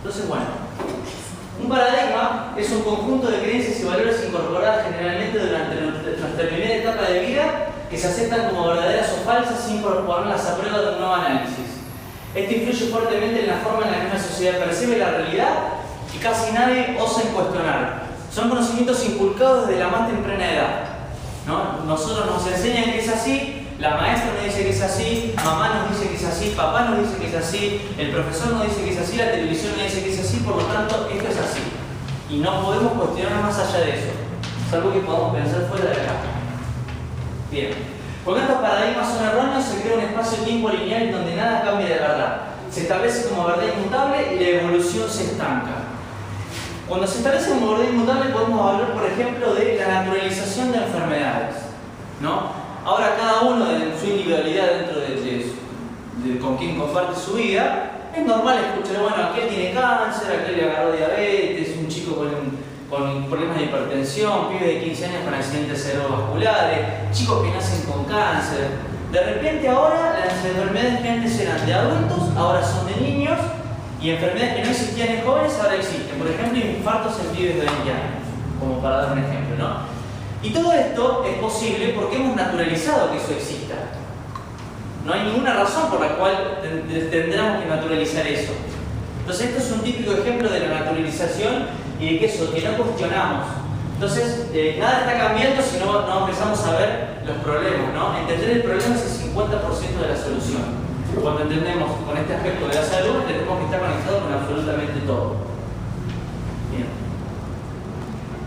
Entonces, bueno, un paradigma es un conjunto de creencias y valores incorporadas generalmente durante nuestra primera etapa de vida que se aceptan como verdaderas o falsas sin ponerlas a prueba de un nuevo análisis. Esto influye fuertemente en la forma en la que una sociedad percibe la realidad y casi nadie osa en cuestionar. Son conocimientos inculcados desde la más temprana edad, ¿no? Nosotros nos enseñan que es así, la maestra nos dice que es así, mamá nos dice que es así, papá nos dice que es así, el profesor nos dice que es así, la televisión nos dice que es así, por lo tanto, esto es así. Y no podemos cuestionar más allá de eso. Es algo que podemos pensar fuera de acá. Bien. Cuando estos paradigmas son erróneos, se crea un espacio-tiempo lineal en donde nada cambia de verdad. Se establece como verdad inmutable y la evolución se estanca. Cuando se establece como verdad inmutable, podemos hablar, por ejemplo, de la naturalización de enfermedades, ¿no? Ahora, cada uno en su individualidad dentro de con quien comparte su vida, es normal escuchar, bueno, aquel tiene cáncer, aquel le agarró diabetes, un chico con problemas de hipertensión, pibes de 15 años con accidentes cerebrovasculares, chicos que nacen con cáncer. De repente ahora las enfermedades que antes eran de adultos, ahora son de niños, y enfermedades que no existían en jóvenes ahora existen. Por ejemplo, infartos en pibes de 20 años, como para dar un ejemplo, ¿no? Y todo esto es posible porque hemos naturalizado que eso exista. No hay ninguna razón por la cual tendremos que naturalizar eso. Entonces esto es un típico ejemplo de la naturalización y de que eso, que no cuestionamos. Entonces, nada está cambiando si no empezamos a ver los problemas, ¿no? Entender el problema es el 50% de la solución. Cuando entendemos con este aspecto de la salud, tenemos que estar conectados con absolutamente todo. Bien.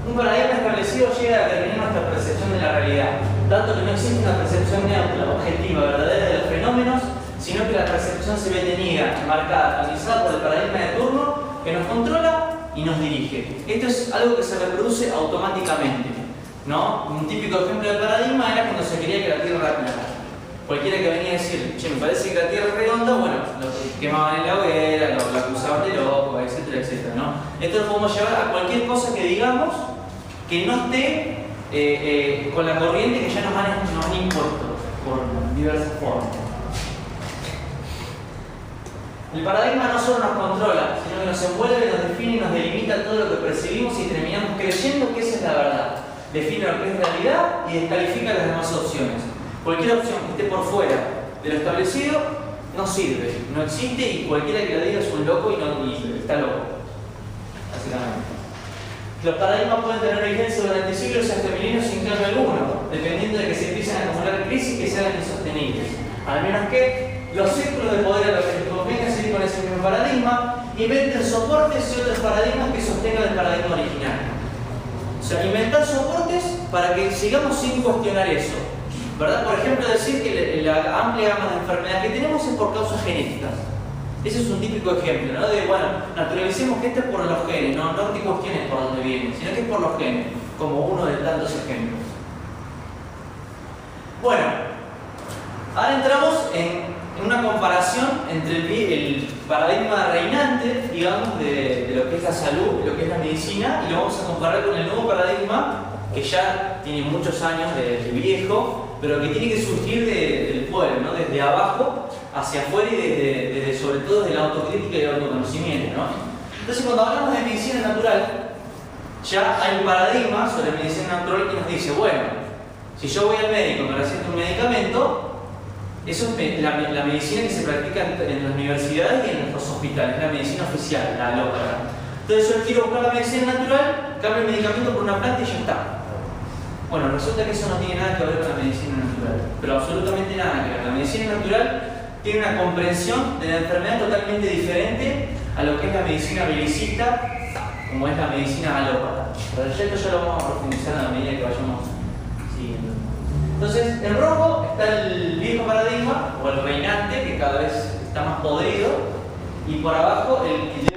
Un paradigma establecido llega a determinar nuestra percepción de la realidad, tanto que no existe una percepción neutra, objetiva, verdadera de los fenómenos, sino que la percepción se ve teñida, marcada, analizada por el paradigma de turno que nos controla y nos dirige. Esto es algo que se reproduce automáticamente, ¿no? Un típico ejemplo de paradigma era cuando se creía que la Tierra era plana. Cualquiera que venía a decir, che, me parece que la Tierra es redonda, bueno, lo quemaban en la hoguera, lo acusaban de loco, etcétera, etcétera, ¿no? Esto lo podemos llevar a cualquier cosa que digamos que no esté con la corriente que ya nos han impuesto por diversas formas. El paradigma no solo nos controla, sino que nos envuelve, nos define y nos delimita todo lo que percibimos y terminamos creyendo que esa es la verdad. Define lo que es realidad y descalifica las demás opciones. Cualquier opción que esté por fuera de lo establecido no sirve, no existe y cualquiera que lo diga es un loco y está loco. Básicamente. Los paradigmas pueden tener vigencia durante siglos y hasta milenios sin cambio alguno, dependiendo de que se empiecen a acumular crisis que sean insostenibles. Al menos que los círculos de poder a los que les convenga seguir con ese mismo paradigma inventen soportes y otros paradigmas que sostengan el paradigma original. O sea, inventar soportes para que sigamos sin cuestionar eso, ¿verdad? Por ejemplo, decir que la amplia gama de enfermedades que tenemos es por causas genéticas. Ese es un típico ejemplo, ¿no? De, bueno, naturalicemos que esto es por los genes, no te cuestiones por dónde viene, sino que es por los genes, como uno de tantos ejemplos. Bueno, ahora entramos en una comparación entre el paradigma reinante, digamos, de lo que es la salud, lo que es la medicina, y lo vamos a comparar con el nuevo paradigma que ya tiene muchos años de viejo, pero que tiene que surgir del pueblo, ¿no? Desde abajo hacia afuera y desde sobre todo desde la autocrítica y el autoconocimiento, ¿no? Entonces, cuando hablamos de medicina natural, ya hay un paradigma sobre medicina natural que nos dice, bueno, si yo voy al médico y me receta un medicamento, eso es la medicina que se practica en las universidades y en los hospitales, la medicina oficial, la alópata. Entonces yo quiero buscar la medicina natural, cambio el medicamento por una planta y ya está. Bueno, resulta que eso no tiene nada que ver con la medicina natural, pero absolutamente nada que ver. La medicina natural tiene una comprensión de la enfermedad totalmente diferente a lo que es la medicina belicista, como es la medicina alópata. Pero esto ya lo vamos a profundizar a la medida que vayamos siguiendo. Entonces, en rojo está el viejo paradigma, o el reinante, que cada vez está más podrido, y por abajo el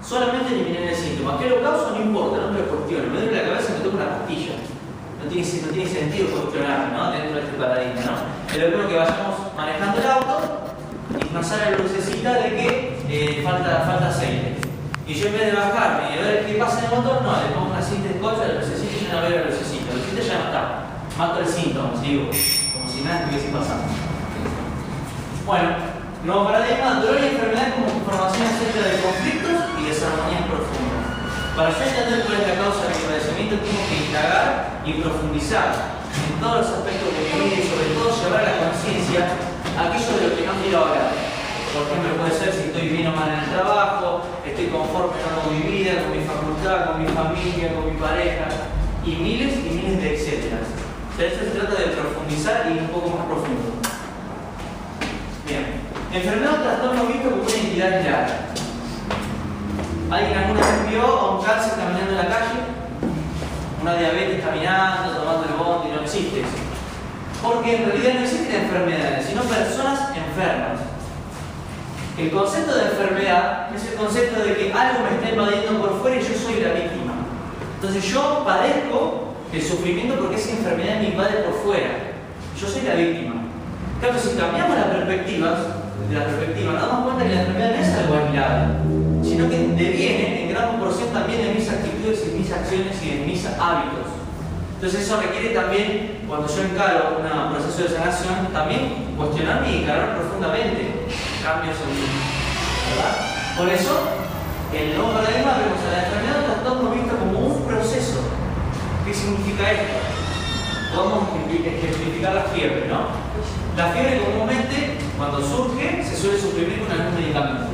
solamente eliminar el síntoma. ¿Qué lo causa? No importa, no me lo cuestiono. Me duele la cabeza y me tomo una pastilla. No tiene sentido cuestionar, ¿no? Dentro de este paradigma, ¿no? Pero creo que vayamos manejando el auto y nos sale la lucecita de que falta aceite. Y yo en vez de bajarme y ver qué pasa en el motor, no, le pongo una cinta de scotch a la lucecita y yo no veo la lucecita. La lucecita ya no está. Mato el síntoma, digo, como si nada estuviese pasando. Bueno, nuevo paradigma, dolor y enfermedad como información acerca de conflictos Para yo entender cuál es la causa de mi padecimiento, tengo que indagar y profundizar en todos los aspectos de mi vida y sobre todo llevar a la conciencia aquello de lo que no quiero hablar. Por ejemplo, puede ser si estoy bien o mal en el trabajo, estoy conforme o no con mi vida, con mi facultad, con mi familia, con mi pareja, y miles de etcétera. O sea, esto se trata de profundizar y un poco más profundo. Bien. Enfermedad o trastorno visto como una entidad clara. ¿Alguien alguna vez vio a un cáncer caminando en la calle? Una diabetes caminando, tomando el bondi, no existe eso. Porque en realidad no existen enfermedades, sino personas enfermas. El concepto de enfermedad es el concepto de que algo me está invadiendo por fuera y yo soy la víctima. Entonces yo padezco el sufrimiento porque esa enfermedad me invade por fuera. Yo soy la víctima. Claro, si cambiamos las perspectivas, nos damos cuenta que la enfermedad no es algo aislado, sino que deviene en gran proporción también de mis actitudes y mis acciones y de mis hábitos. Entonces eso requiere también, cuando yo encaro un proceso de sanación, también cuestionarme y encarar profundamente cambios en mí, ¿verdad? Por eso, en el nuevo paradigma vemos a la enfermedad o trastorno visto como un proceso. ¿Qué significa esto? Podemos ejemplificar la fiebre, ¿no? La fiebre comúnmente, cuando surge, se suele suprimir con algún medicamento.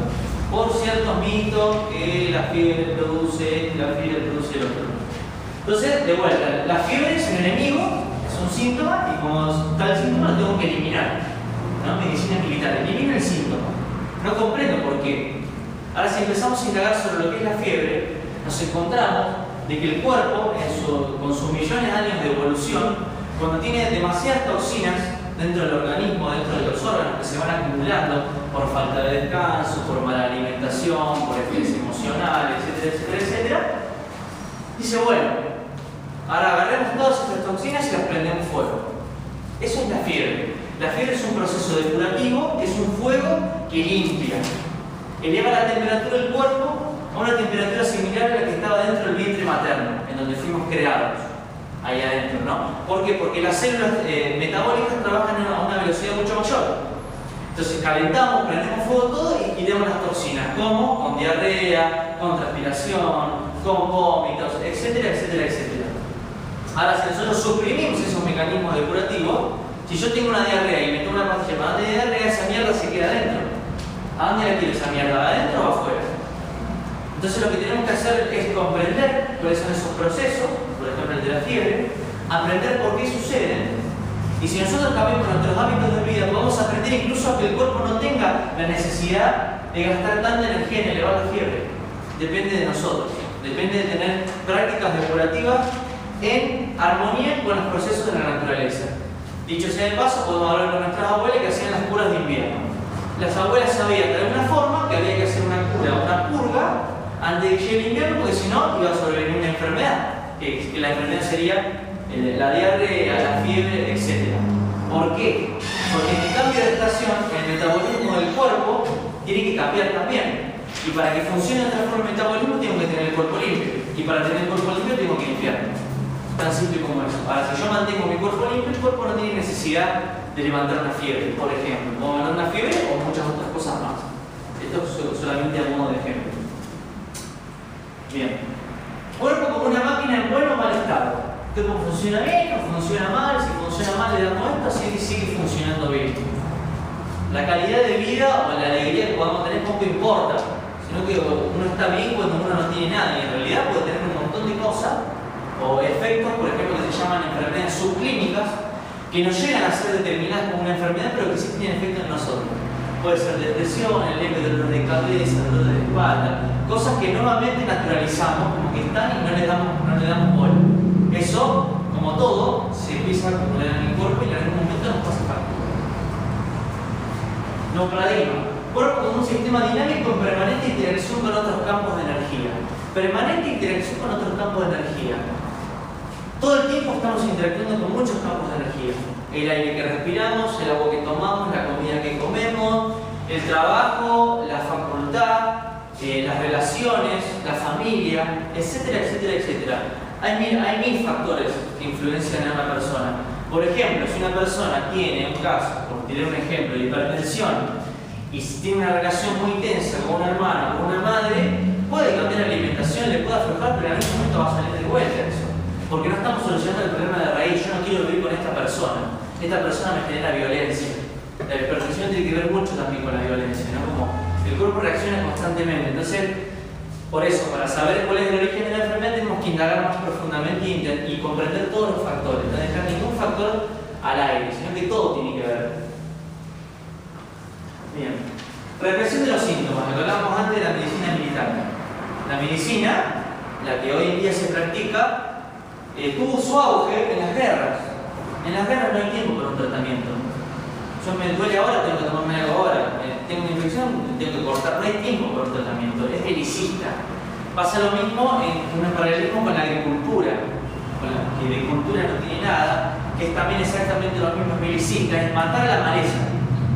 Por ciertos mitos que la fiebre produce esto, la fiebre produce el otro. Entonces, de vuelta, la fiebre es un enemigo, es un síntoma, y como tal síntoma lo tengo que eliminar, ¿no? Medicina militar, elimina el síntoma. No comprendo por qué. Ahora, si empezamos a indagar sobre lo que es la fiebre, nos encontramos de que el cuerpo, con sus millones de años de evolución, cuando tiene demasiadas toxinas dentro del organismo, dentro de los órganos que se van acumulando por falta de descanso, por mala alimentación, por estrés emocional, etcétera, dice, bueno, ahora agarremos todas estas toxinas y las prendemos fuego. Eso es la fiebre. La fiebre es un proceso depurativo, que es un fuego que limpia. Eleva la temperatura del cuerpo a una temperatura similar a la que estaba dentro del vientre materno, en donde fuimos creados, ahí adentro, ¿no? ¿Por qué? Porque las células metabólicas trabajan a una velocidad mucho mayor. Entonces calentamos, prendemos fuego todo y quitamos las toxinas. ¿Cómo? Con diarrea, con transpiración, con vómitos, etcétera. Ahora, si nosotros suprimimos esos mecanismos depurativos, si yo tengo una diarrea y me tomo una pastilla para de diarrea, esa mierda se queda adentro. ¿A dónde la quiero esa mierda? ¿Adentro o afuera? Entonces lo que tenemos que hacer es comprender cuáles son esos procesos, por ejemplo el de la fiebre, aprender por qué suceden, y si nosotros cambiamos nuestros hábitos de vida, podemos aprender incluso a que el cuerpo no tenga la necesidad de gastar tanta energía en elevar la fiebre. Depende de nosotros, depende de tener prácticas depurativas en armonía con los procesos de la naturaleza. Dicho sea de paso, podemos hablar con nuestras abuelas que hacían las curas de invierno. Las abuelas sabían de alguna forma que había que hacer una cura, una purga, antes de que llegue el invierno, porque si no iba a sobrevenir una enfermedad, que la enfermedad sería la diarrea, la fiebre, etc. ¿Por qué? Porque en el cambio de estación, el metabolismo del cuerpo tiene que cambiar también. Y para que funcione de otra forma el metabolismo, tengo que tener el cuerpo limpio. Y para tener el cuerpo limpio, tengo que limpiarlo. Tan simple como eso. Ahora, si yo mantengo mi cuerpo limpio, el cuerpo no tiene necesidad de levantar una fiebre, por ejemplo. Puedo levantar una fiebre o muchas otras cosas más. Esto es solamente a modo de ejemplo. Bien. Cuerpo como una máquina en buen o mal estado. El cuerpo funciona bien o funciona mal. Si funciona mal, le damos esto, así que sigue funcionando bien. La calidad de vida o la alegría que podamos tener poco importa, sino que uno está bien cuando uno no tiene nada. Y en realidad puede tener un montón de cosas o efectos, por ejemplo, que se llaman enfermedades subclínicas, que no llegan a ser determinadas como una enfermedad, pero que sí tienen efecto en nosotros. Puede ser depresión, el leve dolor de cabeza, dolor de espalda, cosas que normalmente naturalizamos, como que están y no le damos bola. Eso, como todo, se empieza a acumular en el cuerpo y en algún momento nos pasa factura. Nuevo paradigma. Cuerpo como un sistema dinámico en permanente interacción con otros campos de energía. Permanente interacción con otros campos de energía. Todo el tiempo estamos interactuando con muchos campos de energía. El aire que respiramos, el agua que tomamos, la comida que comemos, el trabajo, la facultad, las relaciones, la familia, etcétera. Hay mil factores que influencian a una persona. Por ejemplo, si una persona tiene un caso, por tirar un ejemplo, de hipertensión, y si tiene una relación muy tensa con una hermana o con una madre, puede cambiar la alimentación, le puede aflojar, quiero vivir con esta persona me genera violencia. La hipertensión tiene que ver mucho también con la violencia, ¿no? Como el cuerpo reacciona constantemente. Entonces, por eso, para saber cuál es el origen de la enfermedad, tenemos que indagar más profundamente y comprender todos los factores, no dejar ningún factor al aire, sino que todo tiene que ver. Bien. Represión de los síntomas, lo que hablábamos antes de la medicina militar. La medicina, la que hoy en día se practica, tuvo su auge en las guerras. En las guerras no hay tiempo para un tratamiento. Yo me duele ahora, tengo que tomarme algo ahora. Tengo una infección, tengo que cortar. No hay tiempo para un tratamiento, es belicista. Pasa lo mismo en un paralelismo con la agricultura. Con la agricultura no tiene nada, que es también exactamente lo mismo, es belicista, es matar a la maleza.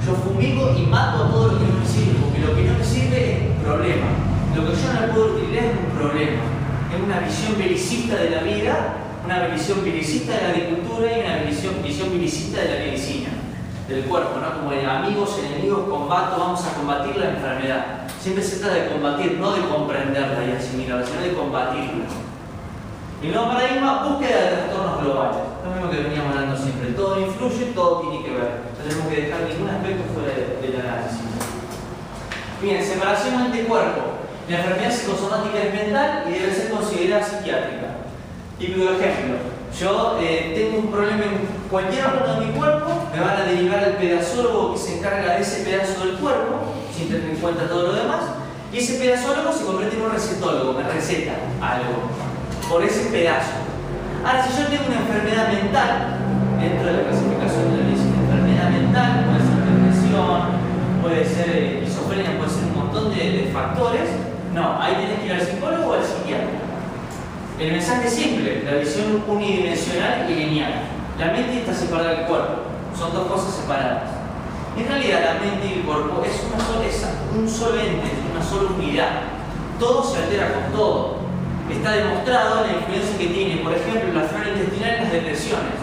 Yo fumigo y mato a todo lo que no me sirve, porque lo que no me sirve es un problema. Lo que yo no puedo utilizar es un problema. Es una visión belicista de la vida, una visión belicista de la agricultura y una visión belicista de la medicina, del cuerpo, ¿no? Como de amigos, enemigos, combato, vamos a combatir la enfermedad. Siempre se trata de combatir, no de comprenderla y asimilarla, sino de combatirla. El nuevo paradigma, búsqueda de trastornos globales. Lo mismo que veníamos hablando siempre. Todo influye, todo tiene que ver. No tenemos que dejar ningún aspecto fuera del análisis. Bien, separación mente-cuerpo. La enfermedad psicosomática es mental y debe ser considerada psiquiátrica. Típico ejemplo. Yo tengo un problema en cualquier órgano de mi cuerpo, me van a derivar al pedazólogo que se encarga de ese pedazo del cuerpo, sin tener en cuenta todo lo demás, y ese pedazólogo se convierte en un recetólogo, me receta algo por ese pedazo. Ahora, si yo tengo una enfermedad mental, dentro de la clasificación de la medicina, enfermedad mental, puede ser depresión, puede ser esquizofrenia, puede ser un montón de factores, no, ahí tenés que ir al psicólogo o al psiquiatra. El mensaje es simple, la visión unidimensional y lineal. La mente está separada del cuerpo, son dos cosas separadas. En realidad la mente y el cuerpo es un solo ente, una sola unidad. Todo se altera con todo. Está demostrado la influencia que tiene, por ejemplo, la flora intestinal en las depresiones,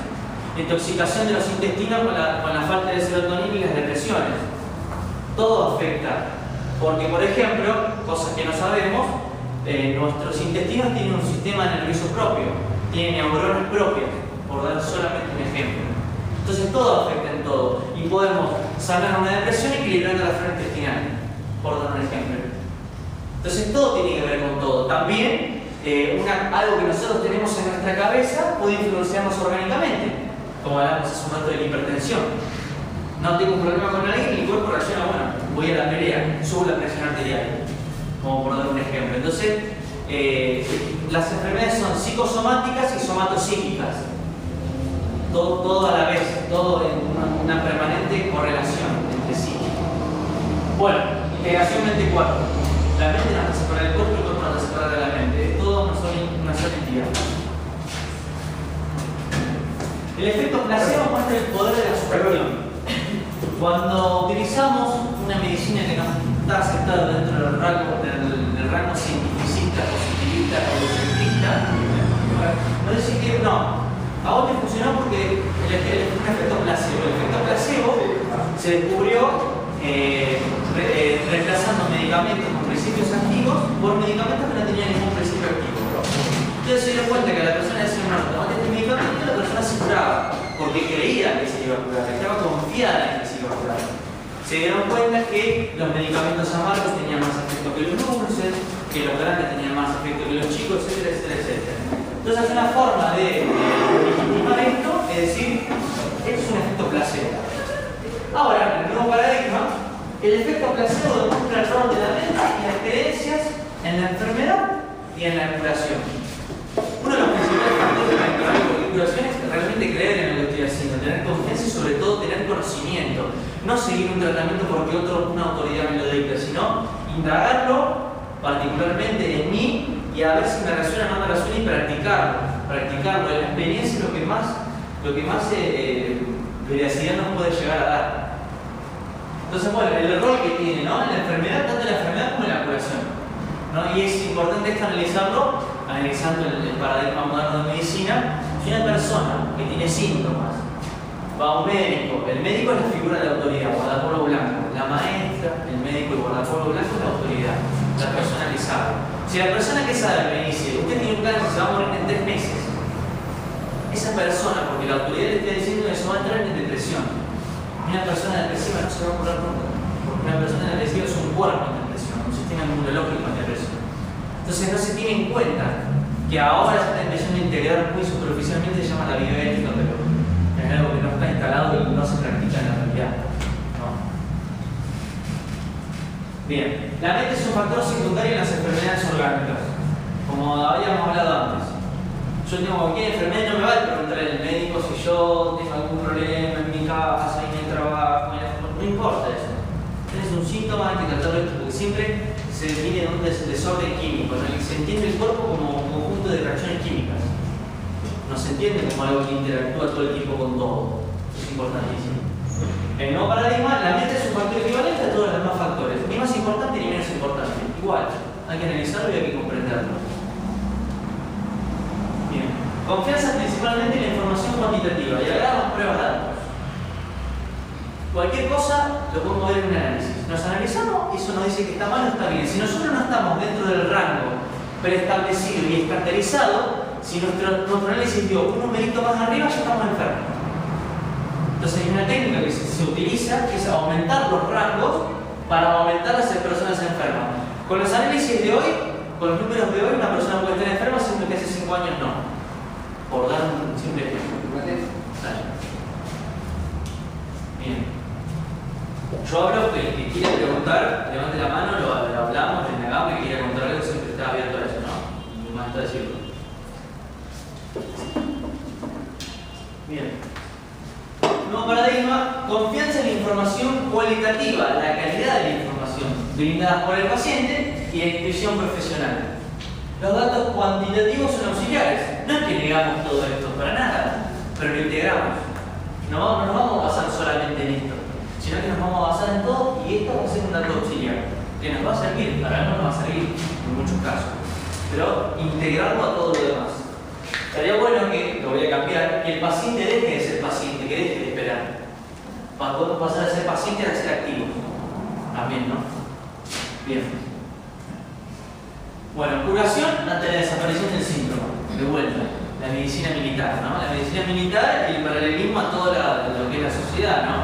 la intoxicación de los intestinos con la falta de serotonina y las depresiones. Todo afecta, porque por ejemplo, cosas que no sabemos, nuestros intestinos tienen un sistema nervioso propio, tienen neuronas propias, por dar solamente un ejemplo. Entonces todo afecta en todo y podemos sanar una depresión equilibrando la flora intestinal, por dar un ejemplo. Entonces todo tiene que ver con todo. También algo que nosotros tenemos en nuestra cabeza puede influenciarnos orgánicamente, como hablamos hace un rato de la hipertensión. No tengo un problema con alguien y el cuerpo reacciona, bueno, voy a la pelea, subo la presión arterial, como por dar un ejemplo. Entonces, las enfermedades son psicosomáticas y somatopsíquicas. Todo a la vez, todo en una permanente correlación entre sí. Bueno, integración mente-cuerpo. La mente no está separada del cuerpo y el cuerpo no está separado de la mente. Es todo una sola entidad. El efecto placebo muestra el poder de la sugestión. Cuando utilizamos una medicina que no está aceptada dentro del rango cientificista, positivista o egocentrista, no decir que no. A vos te funcionó porque un efecto placebo. El efecto placebo se descubrió reemplazando medicamentos con principios activos por medicamentos que no tenían ningún principio activo. Entonces se dieron cuenta que la persona decía, no, tomate este medicamento y la persona se curaba porque creía que se iba a curar, estaba confiada en que se iba a curar. Se dieron cuenta que los medicamentos amargos tenían más efecto que los dulces, que los grandes tenían más efecto que los chicos, etcétera, etcétera, etcétera. Entonces una forma de legitimar esto es decir, esto es un efecto placebo. Ahora, en el nuevo paradigma, el efecto placebo demuestra el rol de la mente y las creencias en la enfermedad y en la curación. Uno de los principales factores de la enfermedad y curación es realmente creer en lo que estoy haciendo, tener confianza y sobre todo tener conocimiento. No seguir un tratamiento porque una autoridad me lo dicta, sino indagarlo particularmente en mí y a ver si me resuena o no me resuena y practicarlo. La experiencia es lo que más veracidad nos puede llegar a dar. Entonces, bueno, el rol que tiene, ¿no? En la enfermedad, tanto en la enfermedad como en la curación, ¿no? Y es importante esto analizando el paradigma moderno de medicina. Si una persona que tiene síntomas va a un médico, el médico es la figura de la autoridad, guardapolvo blanco, la maestra, el médico y guardapolvo blanco es la autoridad, la persona que sabe. Si la persona que sabe me dice, usted tiene un cáncer, se va a morir en 3 meses, esa persona, porque la autoridad le está diciendo que se va a entrar en depresión. Una persona depresiva no se va a curar nunca, porque una persona depresiva es un cuerpo en depresión, un sistema inmunológico en depresión. Entonces no se tiene en cuenta que ahora se está empezando a integrar muy superficialmente, se llama la bioética, pero es algo que no está instalado y no se practica en la realidad. ¿No? Bien, la mente es un factor secundario en las enfermedades orgánicas, como habíamos hablado antes. Yo tengo cualquier enfermedad, no me va a preguntar el médico si yo tengo algún problema en mi casa, en mi trabajo, no importa eso. Tienes un síntoma, hay que tratarlo esto, porque siempre se define un desorden químico, ¿no? Y se entiende el cuerpo como un conjunto de reacciones químicas. No se entiende como algo que interactúa todo el tiempo con todo. Eso es importantísimo. En el nuevo paradigma, la mente es un factor equivalente a todos los demás factores, ni más importante ni menos importante. Igual, hay que analizarlo y hay que comprenderlo. Bien. Confianza principalmente en la información cuantitativa y hagamos pruebas de datos. Cualquier cosa lo podemos ver en un análisis. Nos analizamos y eso nos dice que está mal o está bien. Si nosotros no estamos dentro del rango preestablecido y estandarizado, si nuestro análisis dio un numerito más arriba, ya estamos enfermos. Entonces hay una técnica que se utiliza, que es aumentar los rangos para aumentar las personas enfermas. Con los análisis de hoy, con los números de hoy, una persona puede estar enferma siendo que hace 5 años no. Por dar un simple ejemplo. Bien. Yo hablo que el que quiera preguntar, levante la mano, lo hablamos, le negamos, que quiera contar algo, siempre está abierto a eso, ¿no? Me basta decirlo. Bien. Nuevo paradigma, confianza en la información cualitativa, la calidad de la información brindada por el paciente y la intuición profesional. Los datos cuantitativos son auxiliares. No es que negamos todo esto, para nada, pero lo integramos. No nos vamos a basar solamente en esto, sino que nos vamos a basar en todo y esto va a ser un dato auxiliar, que nos va a servir, para algo nos va a servir en muchos casos, pero integrarlo a todo lo demás. Sería bueno que, lo voy a cambiar, que el paciente deje de ser paciente, que deje de esperar. Para poder pasar a ser paciente a ser activo. También, ¿no? Bien. Bueno, curación ante la desaparición del síntoma. De vuelta, la medicina militar, ¿no? La medicina militar y el paralelismo a toda lo que es la sociedad, ¿no?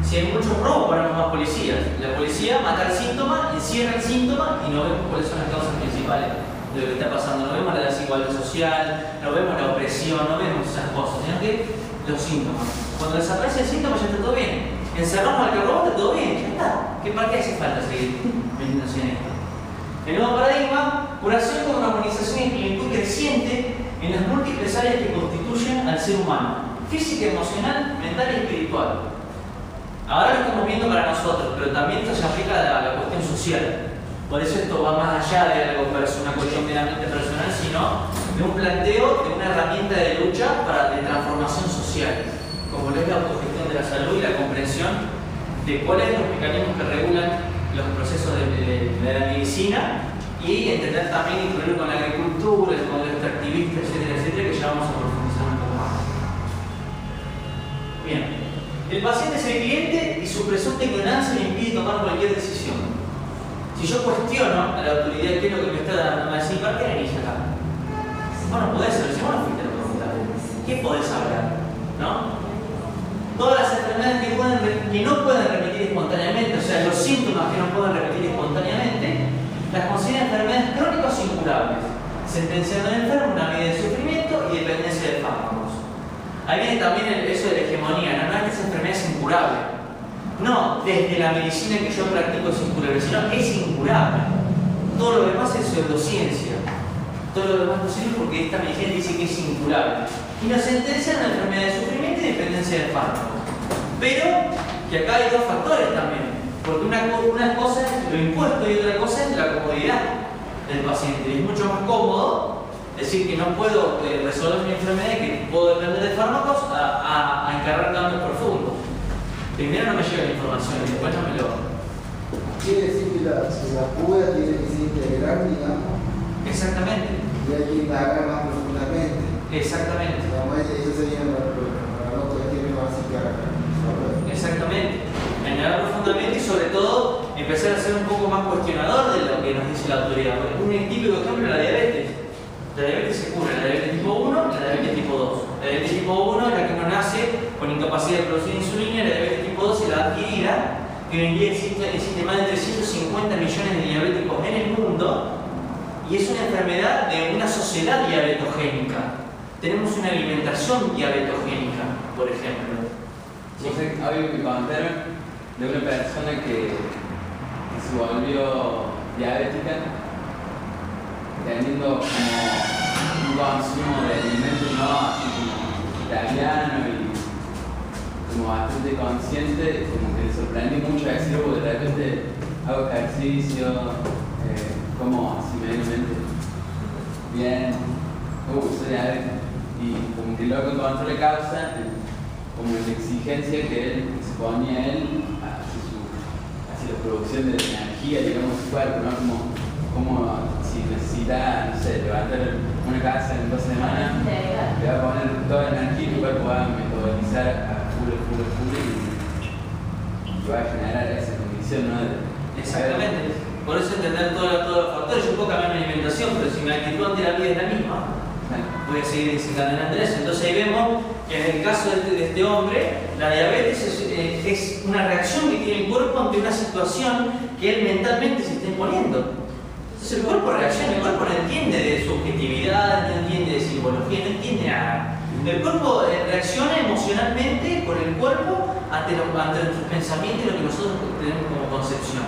Si hay muchos robos, ponemos más policías. La policía mata el síntoma, encierra el síntoma y no vemos cuáles son las causas principales de lo que está pasando. No vemos la desigualdad social, no vemos la opresión, no vemos esas cosas, sino que los síntomas. Cuando desaparece el síntoma ya está todo bien. Encerramos al que robó, está todo bien, ya está. ¿Para qué hace falta seguir metiéndose en esto? El nuevo paradigma, curación con una organización y plenitud creciente en las múltiples áreas que constituyen al ser humano, física, emocional, mental y espiritual. Ahora lo estamos viendo para nosotros, pero también esto se aplica a la cuestión social. Por eso esto va más allá de algo personal, una cuestión meramente personal, sino de un planteo de una herramienta de lucha de transformación social, como lo es la autogestión de la salud y la comprensión de cuáles son los mecanismos que regulan los procesos de la medicina y entender también incluir con la agricultura, el modelo extractivista, etcétera, etcétera, que ya vamos a profundizar un poco más. Bien. El paciente es el cliente y su presunta ignorancia le impide tomar cualquier decisión. Si yo cuestiono a la autoridad qué es lo que me está dando, me decir, ¿para qué venís acá? Vos no podés saber, si vos no fuiste a preguntar, ¿qué podés hablar? ¿No? Todas las enfermedades que no pueden remitir espontáneamente, o sea, los síntomas que no pueden repetir espontáneamente, las consideran enfermedades crónicas o incurables, sentenciando al enfermo una vida de sufrimiento y dependencia de fármacos. Ahí viene también eso de la hegemonía, no es que esa enfermedad es incurable. No, desde la medicina que yo practico es incurable, sino es incurable. Todo lo demás es pseudociencia. Todo lo demás no sirve porque esta medicina dice que es incurable. Y nos sentencian a una enfermedad de sufrimiento y dependencia de fármacos. Pero que acá hay dos factores también. Porque una cosa es lo impuesto y otra cosa es la comodidad del paciente. Y es mucho más cómodo decir que no puedo resolver mi enfermedad y que puedo depender de fármacos a encargar cambios profundos. Primero no me llega la información y después no me lo... Quiere decir que la cura tiene que ser integral, digamos. Exactamente. Y hay que indagar más profundamente. Exactamente. Eso sería la cuestión básica. Exactamente. Indagar profundamente y sobre todo empezar a ser un poco más cuestionador de lo que nos dice la autoridad. Un típico ejemplo es la diabetes. La diabetes se cura, la diabetes tipo 1 y la diabetes tipo 2. La diabetes tipo 1 es la que uno nace con incapacidad de producir insulina, y la diabetes tipo 2 es la adquirida, que hoy en día existe más de 350 millones de diabéticos en el mundo, y es una enfermedad de una sociedad diabetogénica. Tenemos una alimentación diabetogénica, por ejemplo. ¿Sí? Hoy me contaron de una persona que se volvió diabética teniendo como un consumo de alimentos no así como italiano y como bastante consciente, como que le sorprendió mucho decirlo, porque de repente hago ejercicio, como así medianamente bien, soy diabético, y como que luego encontró la causa como la exigencia que él se ponía hacia la producción de energía, digamos, su cuerpo, ¿no? Como si necesita, no sé, levantar una casa en 2 semanas, le va a poner toda la energía y tu cuerpo va a metabolizar a full y va a generar esa condición, ¿no? Exactamente. Por eso entender todos los factores. Yo puedo cambiar mi alimentación, pero si mi actitud ante la vida es la misma, voy a seguir desencadenando eso. Entonces ahí vemos que en el caso de este hombre, la diabetes es una reacción que tiene el cuerpo ante una situación que él mentalmente se está imponiendo. Entonces el cuerpo reacciona, el cuerpo no entiende de subjetividad, no entiende de psicología, no entiende nada. El cuerpo reacciona emocionalmente con el cuerpo ante nuestros pensamientos y lo que nosotros tenemos como concepción.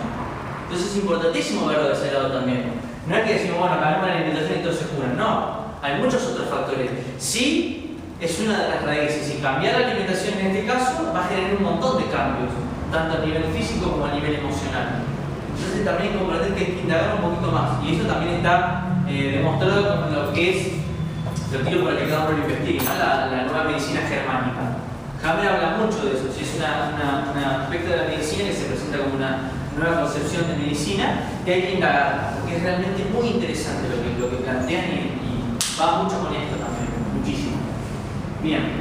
Entonces es importantísimo verlo de ese lado también. No es que decimos, bueno, cambiamos la alimentación y todo se cura. No, hay muchos otros factores. Sí, es una de las raíces, y cambiar la alimentación en este caso va a generar un montón de cambios, tanto a nivel físico como a nivel emocional. Entonces también comprender que hay que indagar un poquito más, y eso también está demostrado con lo que es, lo tiro para que cada uno lo investigue, ¿no? la nueva medicina germánica. Hammer habla mucho de eso, si es un aspecto de la medicina que se presenta como una nueva concepción de medicina que hay que indagar, porque es realmente muy interesante lo que plantean, y va mucho con esto también, muchísimo. Bien,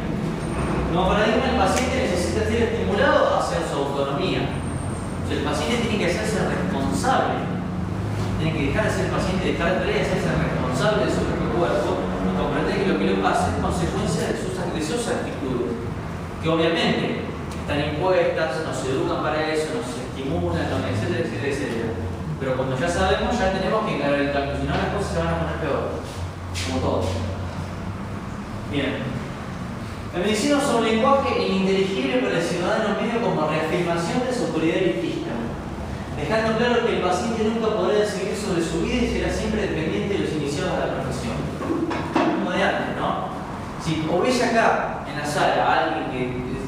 como paradigma, el paciente necesita ser estimulado hacia su autonomía. O sea, el paciente tiene que hacerse responsable, tiene que dejar de ser el paciente, dejar de querer hacerse responsable de su propio cuerpo y comprender que lo que le pasa es consecuencia de sus actitudes, que obviamente están impuestas, nos educan para eso, nos estimulan, etcétera, etcétera, etcétera. Pero cuando ya sabemos, ya tenemos que encarar el cambio, si no las cosas se van a poner peor, como todo. Bien. La medicina usa un lenguaje ininteligible para el ciudadano medio como reafirmación de su autoridad elitista, dejando claro que el paciente nunca podrá decidir sobre su vida y será siempre dependiente de los iniciados de la profesión. Como de antes, ¿no? Si hubiese acá en la sala a alguien que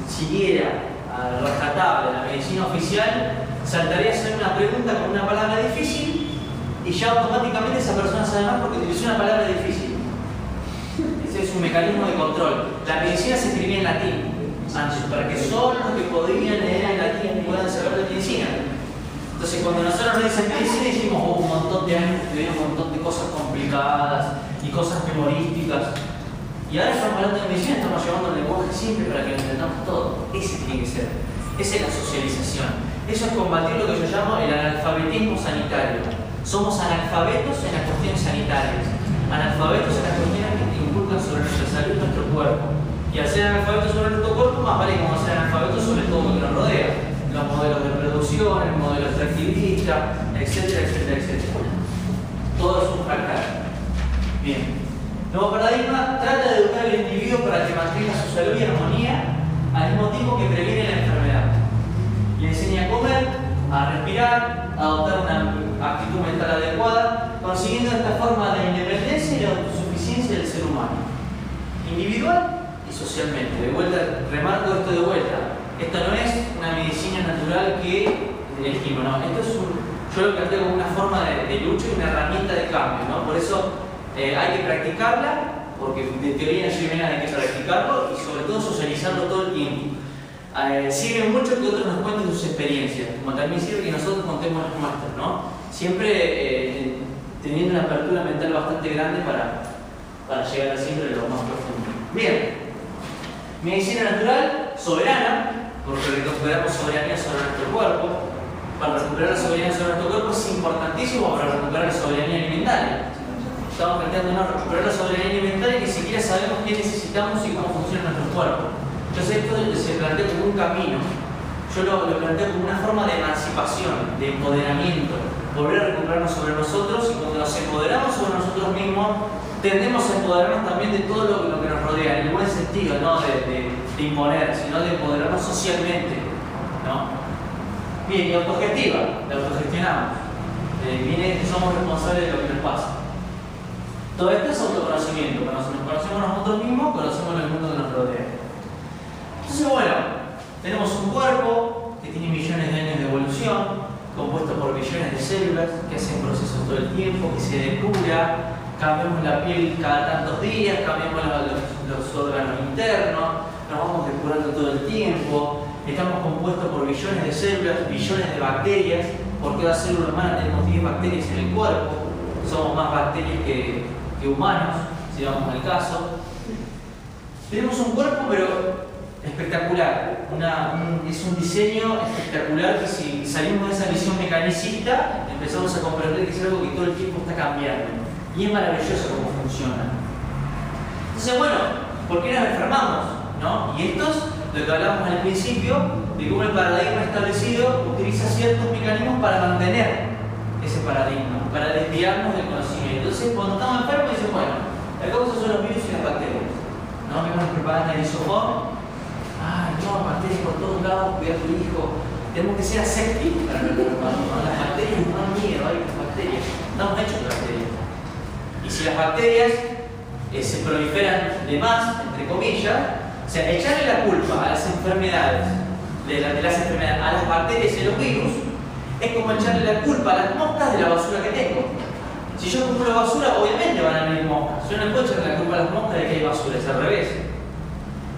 siguiera al rajatabla la medicina oficial, saltaría a hacer una pregunta con una palabra difícil y ya automáticamente esa persona sabe más porque utilizó una palabra difícil. Ese es un mecanismo de control. La medicina se escribía en latín antes, para que solo los que podían leer en latín puedan saber de medicina. Entonces cuando nosotros nos dicen medicina hicimos un montón de años que un montón de cosas complicadas y cosas memorísticas. Y ahora estamos hablando de medicina, estamos llevando el lenguaje simple para que lo entendamos todo. Ese tiene que ser. Esa es la socialización. Eso es combatir lo que yo llamo el analfabetismo sanitario. Somos analfabetos en las cuestiones sanitarias, analfabetos en las cuestiones que inculcan sobre nuestra salud y nuestro cuerpo. Y al ser analfabetos sobre nuestro cuerpo, más vale que vamos a ser analfabetos sobre todo lo que nos rodea. Los modelos de producción, el modelo extractivista, etcétera, etcétera, etcétera. Todo es un fracaso. Bien. Nuevo paradigma trata de educar al individuo para que mantenga su salud y armonía al mismo tiempo que previene la enfermedad. Le enseña a comer, a respirar, a adoptar una actitud mental adecuada, consiguiendo esta forma de independencia y la autosuficiencia del ser humano, individual y socialmente. De vuelta, remarco esto de vuelta. Esto no es una medicina natural que elegimos, no. Esto es yo lo planteo como una forma de lucha y una herramienta de cambio, ¿no? Por eso hay que practicarla, porque de teoría en Ayurveda hay que practicarlo y sobre todo socializarlo todo el tiempo. Sirve mucho que otros nos cuenten sus experiencias, como también sirve que nosotros contemos las nuestras, ¿no? Siempre teniendo una apertura mental bastante grande para llegar siempre a lo más profundo. Bien, medicina natural, soberana, porque recuperamos soberanía sobre nuestro cuerpo. Para recuperar la soberanía sobre nuestro cuerpo es importantísimo para recuperar la soberanía alimentaria. estamos planteándonos recuperar la soberanía alimentaria y ni siquiera sabemos qué necesitamos y cómo funciona nuestro cuerpo. Entonces esto se plantea como un camino. Yo lo planteo como una forma de emancipación, de empoderamiento, volver a recuperarnos sobre nosotros, y cuando nos empoderamos sobre nosotros mismos, tendemos a empoderarnos también de todo lo que nos rodea, en el buen sentido, no de imponer, sino de empoderarnos socialmente, ¿no? Bien, y autogestiva, la autogestionamos. Viene que somos responsables de lo que nos pasa. Todo esto es autoconocimiento. Cuando nos conocemos nosotros mismos, conocemos el mundo que nos rodea. Entonces, bueno, tenemos un cuerpo que tiene millones de años de evolución, compuesto por billones de células que hacen procesos todo el tiempo, que se depura, cambiamos la piel cada tantos días, cambiamos los órganos internos, nos vamos depurando todo el tiempo, estamos compuestos por billones de células, billones de bacterias, por cada célula humana tenemos 10 bacterias en el cuerpo, somos más bacterias que humanos, si vamos al caso. Tenemos un cuerpo pero espectacular, es un diseño espectacular que si salimos de esa visión mecanicista empezamos a comprender que es algo que todo el tiempo está cambiando y es maravilloso cómo funciona. Entonces bueno, ¿por qué nos enfermamos? ¿No? Y esto es lo que hablamos al principio de cómo el paradigma establecido utiliza ciertos mecanismos para mantener ese paradigma, para desviarnos del conocimiento. Entonces cuando estamos enfermos dicen, bueno, la causa son los virus y las bacterias, ¿no? Vemos las propagandas de isofón. Ay, no, bacterias por todos lados, cuida a tu hijo. Tenemos que ser asépticos para no preocuparnos, ¿no? Las bacterias nos dan miedo, hay las bacterias. Estamos hechos de bacterias. Y si las bacterias se proliferan de más, entre comillas, o sea, echarle la culpa a las enfermedades, a las bacterias y a los virus, es como echarle la culpa a las moscas de la basura que tengo. Si yo acumulo basura, obviamente van a venir moscas. Yo no puedo echarle la culpa a las moscas de que hay basura, es al revés.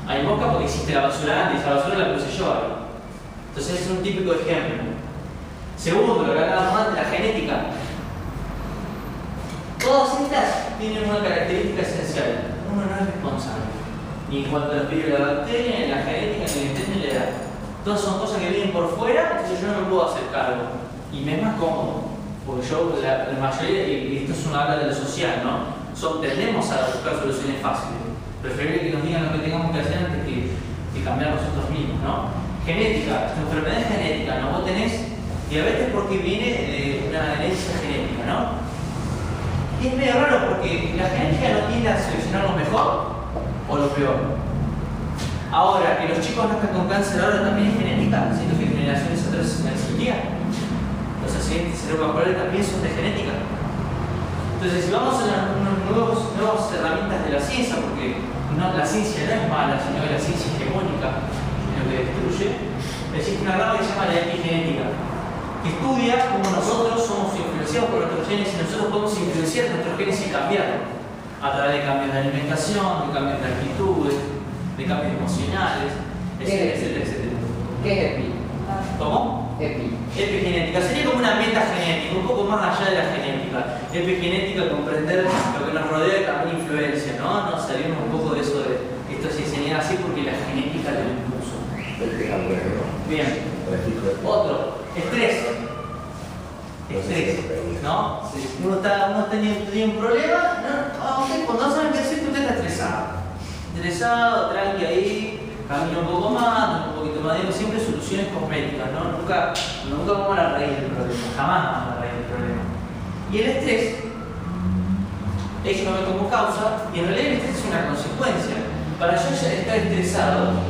Hay moscas porque existe la basura antes, la basura la puse yo ahí. Entonces es un típico ejemplo. Segundo, lo que hablábamos antes, la genética. Todas estas tienen una característica esencial. Uno no es responsable. Ni en cuanto a los virus de la bacteria, ni en la genética, ni en el test, ni en la edad. Todas son cosas que vienen por fuera, entonces yo no me puedo hacer cargo. Y me es más cómodo. Porque yo, la mayoría, y esto es una habla de lo social, ¿no? Tendemos a buscar soluciones fáciles. Preferible que nos digan lo que tengamos que hacer antes que cambiar nosotros mismos, ¿no? Genética, tu enfermedad es genética, ¿no? Vos tenés diabetes porque viene de una herencia genética, ¿no? Y es medio raro porque la genética no tiende a seleccionar lo mejor o lo peor. Ahora, que los chicos nazcan con cáncer ahora también es genética, siento que generaciones atrás existía. Los accidentes cerebrovasculares también son de genética. Entonces, si vamos a unas nuevas herramientas de la ciencia, porque la ciencia no es mala, sino que la ciencia es hegemónica, es lo que destruye, existe una rama que se llama la epigenética, que estudia cómo nosotros somos influenciados por nuestros genes y nosotros podemos influenciar nuestros genes y cambiarlos a través de cambios de alimentación, de cambios de actitudes, de cambios emocionales, etcétera, etcétera. ¿Qué es EPI? ¿Cómo? Epigenética. Sería como una metagenética, un poco más allá de la genética. Epigenética, comprender lo que nos rodea y también influencia, ¿no? Nos salimos un poco de eso de esto se enseña así porque la genética lo impuso. Bien. Otro, estrés. Estrés, ¿no? Uno tiene un problema, ¿no? Cuando no saben qué hacer, usted está estresado. Estresado, tranqui ahí. Camina un poco más, un poquito más, digo, siempre soluciones cosméticas, ¿no? Nunca vamos a la raíz del problema, jamás vamos a la raíz del problema. Y el estrés, ellos lo ven como causa, y en realidad el estrés es una consecuencia. Para yo ya estar estresado,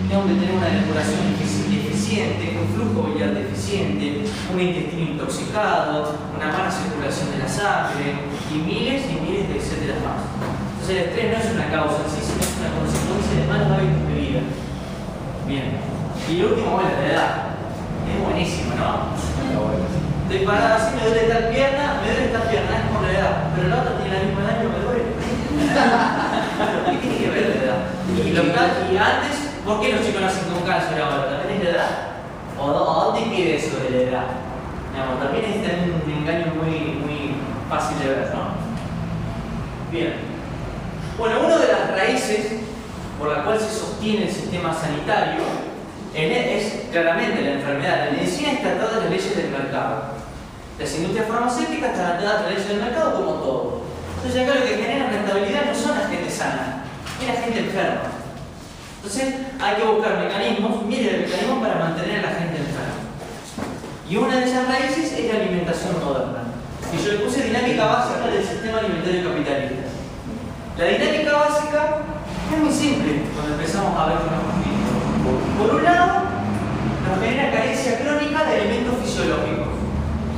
tengo que tener una depuración deficiente, un flujo biliar deficiente, un intestino intoxicado, una mala circulación de la sangre, y miles de etcétera más. Entonces el estrés no es una causa en sí, sino es una consecuencia de malos hábitos de vida. Bien. Y lo último, bueno, la edad. Es buenísimo, ¿no? Estoy parada así, me duele esta pierna, es por la edad. Pero la otra tiene la misma edad y no me duele. ¿Qué tiene que ver la edad? Y antes, ¿por qué los chicos nacen con cáncer ahora? ¿También es la edad? ¿O dónde queda eso de la edad? Digamos, también es un engaño muy fácil de ver, ¿no? Bien. Bueno, una de las raíces por la cual se sostiene el sistema sanitario es claramente la enfermedad. La medicina está atada a las leyes del mercado. Las industrias farmacéuticas están atadas a las leyes del mercado como todo. Entonces Entonces acá lo que genera rentabilidad no son la gente sana, es la gente enferma. Entonces hay que buscar mecanismos, miren, mecanismos para mantener a la gente enferma. Y una de esas raíces es la alimentación moderna. Y yo le puse dinámica básica del sistema alimentario capitalista. La dinámica básica es muy simple cuando empezamos a ver los conflictos. Por un lado, nos genera carencia crónica de alimentos fisiológicos.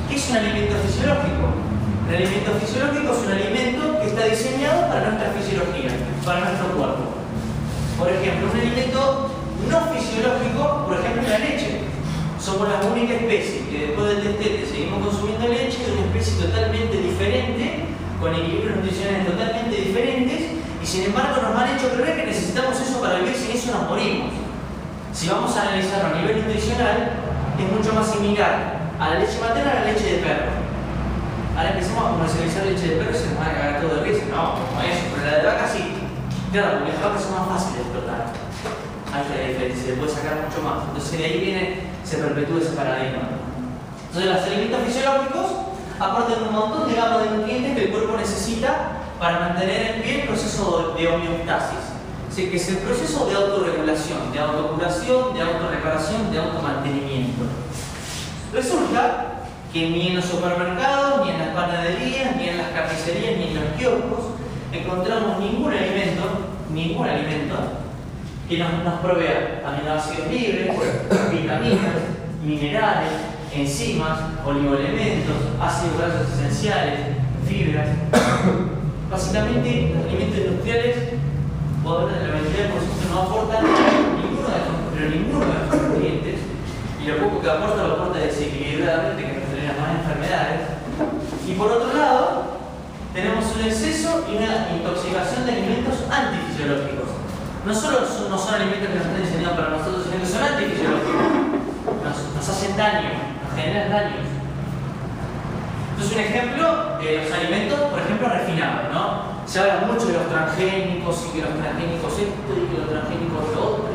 ¿Qué es un alimento fisiológico? Un alimento fisiológico es un alimento que está diseñado para nuestra fisiología, para nuestro cuerpo. Por ejemplo, un alimento no fisiológico, por ejemplo, la leche. Somos la única especie que después del destete seguimos consumiendo leche de una especie totalmente diferente, con equilibrios nutricionales totalmente diferentes, y sin embargo nos han hecho creer que necesitamos eso para vivir, sin eso nos morimos. Si vamos a analizarlo a nivel nutricional, es mucho más similar a la leche materna a la leche de perro. Ahora empecemos a comercializar leche de perro y se nos van a cagar todo de risa. No, no es eso, pero la de vaca sí. Claro, porque las vacas son más fáciles de explotar. Ahí está la diferencia, se puede sacar mucho más. Entonces de ahí viene, se perpetúa ese paradigma. Entonces los alimentos fisiológicos aportan un montón de gama de nutrientes que el cuerpo necesita para mantener en pie el proceso de homeostasis. Que es el proceso de autorregulación, de autocuración, de autorreparación, de automantenimiento. Resulta que ni en los supermercados, ni en las panaderías, ni en las carnicerías, ni en los kioscos encontramos ningún alimento que nos provea aminoácidos libres, vitaminas, minerales, enzimas, oligoelementos, ácidos grasos esenciales, fibras. Básicamente, los alimentos industriales, la mayoría del proceso no aportan ninguno de los nutrientes, y lo poco que aporta lo aporta desequilibradamente, que nos genera más enfermedades. Y por otro lado, tenemos un exceso y una intoxicación de alimentos antifisiológicos. No solo no son alimentos que nos están diseñados para nosotros, sino que son antifisiológicos. Nos hacen daño, nos generan daños. Entonces, un ejemplo, los alimentos, por ejemplo, refinados, ¿no? Se habla mucho de los transgénicos y que los transgénicos esto y que los transgénicos lo otro,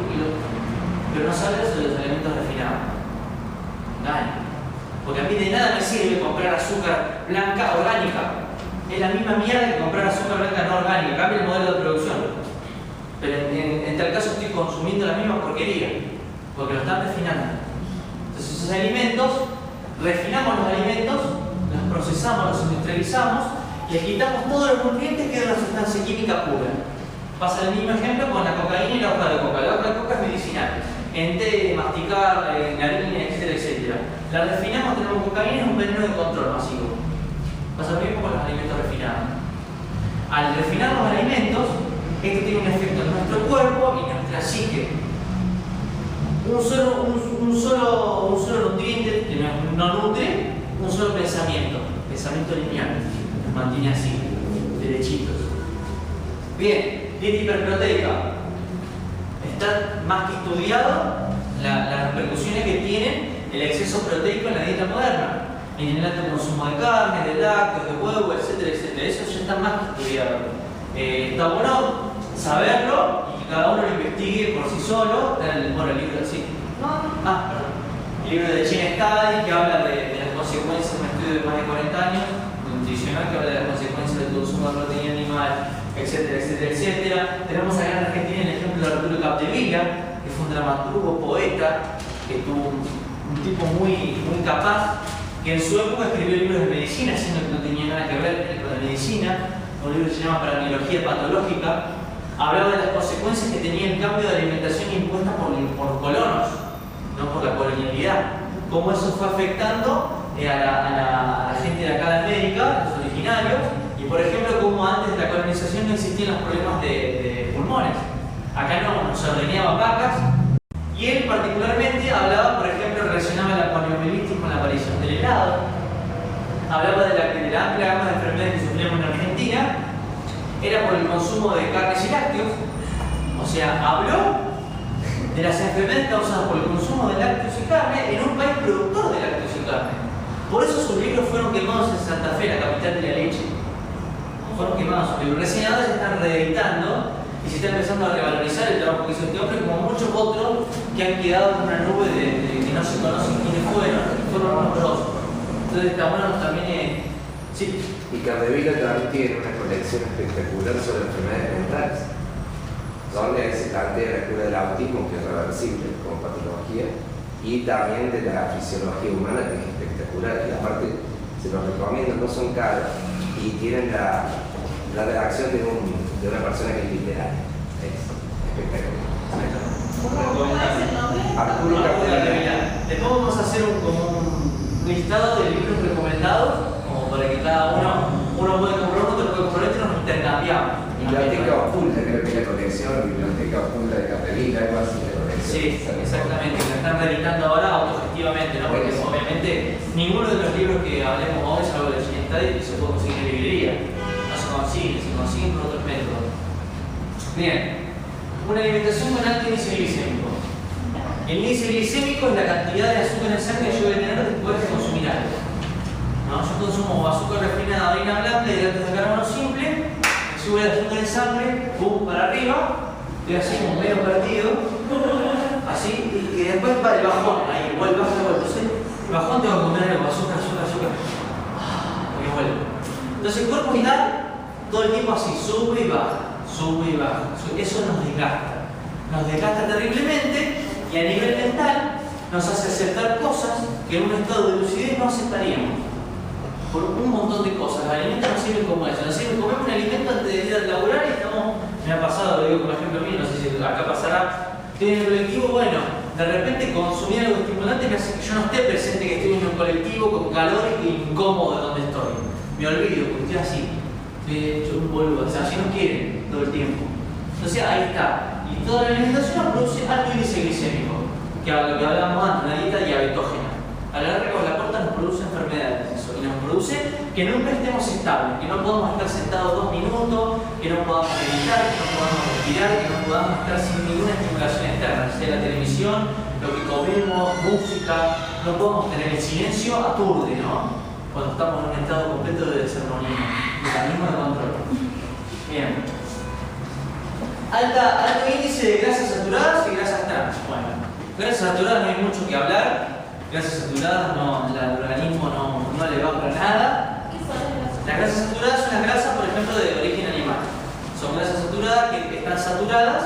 pero no se habla de los alimentos refinados. Daño. Porque a mí de nada me sirve comprar azúcar blanca orgánica. Es la misma mierda que comprar azúcar blanca no orgánica. Cambia el modelo de producción. Pero en tal caso estoy consumiendo la misma porquería, porque lo están refinando. Entonces esos alimentos, refinamos los alimentos, los procesamos, los industrializamos, le quitamos todos los nutrientes que es una sustancia química pura. Pasa el mismo ejemplo con la cocaína y la hoja de coca. La hoja de coca es medicinal. En té, masticar, en harina, etcétera, etcétera. La refinamos, tenemos cocaína, es un veneno de control masivo. Pasa lo mismo con los alimentos refinados. Al refinar los alimentos, esto tiene un efecto en nuestro cuerpo y en nuestra psique. Un solo nutriente que no nutre, un solo pensamiento lineal. Mantiene así, derechitos. Bien, dieta hiperproteica. Está más que estudiado las repercusiones que tiene el exceso proteico en la dieta moderna. En el alto consumo de carne, de lácteos, de huevo, etcétera, etcétera. Eso ya está más que estudiado. Está bueno saberlo y que cada uno lo investigue por sí solo. Está en el libro así. El libro de Gene Study, que habla de las consecuencias, un estudio de más de 40 años, nutricional, que habla de las consecuencias del consumo de proteína animal, etcétera, etcétera, etcétera. Tenemos acá en Argentina el ejemplo de Arturo Capdevila, que fue un dramaturgo, poeta, que tuvo un tipo muy capaz, que en su época escribió libros de medicina, siendo que no tenía nada que ver con la medicina. Un libro que se llama Paramiología Patológica. Hablaba de las consecuencias que tenía el cambio de alimentación impuesta por colonos, no por la colonialidad. Cómo eso fue afectando a la gente de acá de América, los originarios, y por ejemplo, cómo antes de la colonización no existían los problemas de pulmones. Acá no se ordeñaban vacas, y él particularmente hablaba, por ejemplo, relacionaba la poliomielitis con la aparición del helado. Hablaba de la amplia gama de enfermedades que sufríamos en Argentina, era por el consumo de carnes y lácteos. O sea, habló de las enfermedades causadas por el consumo de lácteos y carne en un país productor de lácteos y carne. Por eso sus libros fueron quemados en Santa Fe, la capital de la leche. Fueron quemados sus libros. Recién ahora se están reeditando y se está empezando a revalorizar el trabajo que hizo este hombre, como muchos otros que han quedado en una nube de que no se conocen quiénes fueron unos grosos. Entonces está bueno también. Sí. Y Capdevila también tiene una colección espectacular sobre enfermedades mentales, donde se plantea la cura del autismo, que es reversible como patología, y también de la fisiología humana, que es espectacular. Y aparte, se los recomiendo, no son caros, y tienen la redacción de una persona que es literaria. Es espectacular. ¿Cómo es el nombre? Arturo Capdevila. Después vamos a hacer un listado de libros recomendados, como para que cada uno puede comprar uno, otro puede comprar otro, y nos intercambiamos. Biblioteca oculta, creo que es la colección, Biblioteca oculta de Capdevila, algo así la colección. Sí, exactamente, la están reeditando ahora autogestivamente, ¿no? Porque obviamente ninguno de los libros que hablemos hoy, salvo de Ginentay, se puede conseguir en librería. No se consiguen por otros métodos. Bien, una alimentación con alto índice glicémico. El índice glicémico es la cantidad de azúcar en sangre que yo voy a tener después de consumir algo. ¿No? Yo consumo azúcar refinada, harina blanca, hidratos de carbono simple, me sube el azúcar en sangre, pum, para arriba, estoy así como medio perdido, así, y después para el bajón, ahí, vuelve, baja, vuelve. Entonces, el bajón tengo que comer algo, azúcar, y vuelvo. Entonces el cuerpo está todo el tiempo así, sube y baja, sube y baja. Eso nos desgasta terriblemente, y a nivel mental nos hace aceptar cosas que en un estado de lucidez no aceptaríamos. Por un montón de cosas. Los alimentos no sirven como eso. Nos sirven comer un alimento antes de ir a laburar y estamos. Me ha pasado, lo digo como ejemplo mío, no sé si acá pasará. Estoy en el colectivo, bueno, de repente consumir algo estimulante me hace que yo no esté presente, que estoy en un colectivo con calor y incómodo de donde estoy. Me olvido, porque estoy así. Estoy hecho un boludo. O sea, así no quieren todo el tiempo. Entonces ahí está. Y toda la alimentación produce alto índice glicémico, que es lo que hablábamos antes, una dieta diabetógena. A la larga con la corta nos produce enfermedades, eso, y nos produce que nunca estemos estables, que no podamos estar sentados 2 minutos, que no podamos meditar, que no podamos respirar, que no podamos estar sin ninguna estimulación externa, sea la televisión, lo que comemos, música, no podemos tener el silencio aturde, ¿no? Cuando estamos en un estado completo de desarmonía, mecanismo de control. Bien. Alto índice de grasas saturadas y grasas trans. Bueno, grasas saturadas no hay mucho que hablar. Grasas saturadas al organismo no le va para nada. ¿Qué son las Las grasas saturadas son las grasas, por ejemplo, de origen animal. Son grasas saturadas que están saturadas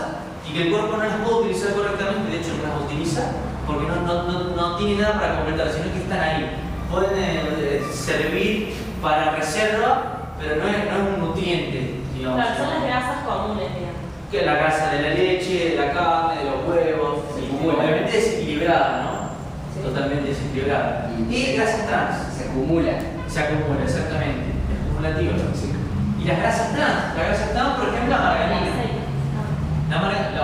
y que el cuerpo no las puede utilizar correctamente, de hecho no las utiliza porque no tiene nada para completar, sino que están ahí. Pueden servir para reserva, pero no es un nutriente, digamos. Claro, son las grasas comunes, digamos. Que la grasa de la leche, de la carne, de los huevos, y obviamente desequilibrada, ¿no? Sí. Totalmente desequilibrada. Y grasas trans. Se acumula. Se acumula, exactamente. Es acumulativo. Y las grasas trans, por ejemplo, la margarina.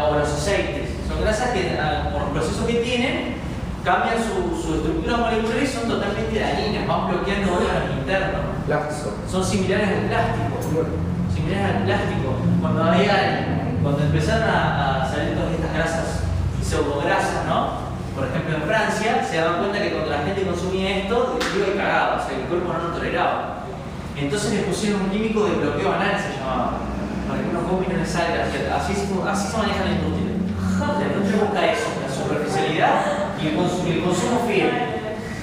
O los aceites. Son grasas que, por el proceso que tienen, cambian su estructura molecular y son totalmente dañinas, van bloqueando órganos internos. Plástico. Son similares al plástico. Cuando empezaron a salir todas estas grasas, pseudograsas, ¿no? Por ejemplo, en Francia se daban cuenta que cuando la gente consumía esto, iba y cagaba, o sea, el cuerpo no lo toleraba. Entonces le pusieron un químico de bloqueo anal, se llamaba, para que uno come y no le salga. Así se maneja la industria. La industria busca eso, la superficialidad y el consumo fiel.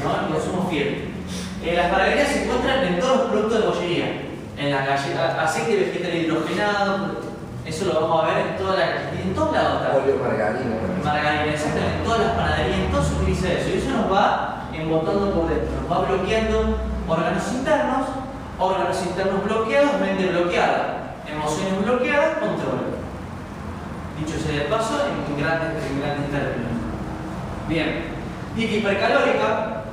¿No? El consumo fiel. Las margarinas se encuentran en todos los productos de bollería. En la galleta, aceite vegetal hidrogenado, eso lo vamos a ver en todos lados. Polio, margarina. Margarina, exactamente, en todas las panaderías, en todo se utiliza eso. Y eso nos va embotando por dentro, nos va bloqueando órganos internos bloqueados, mente bloqueada, emociones bloqueadas, control. Dicho sea de paso, en grandes términos. Bien, dieta hipercalórica.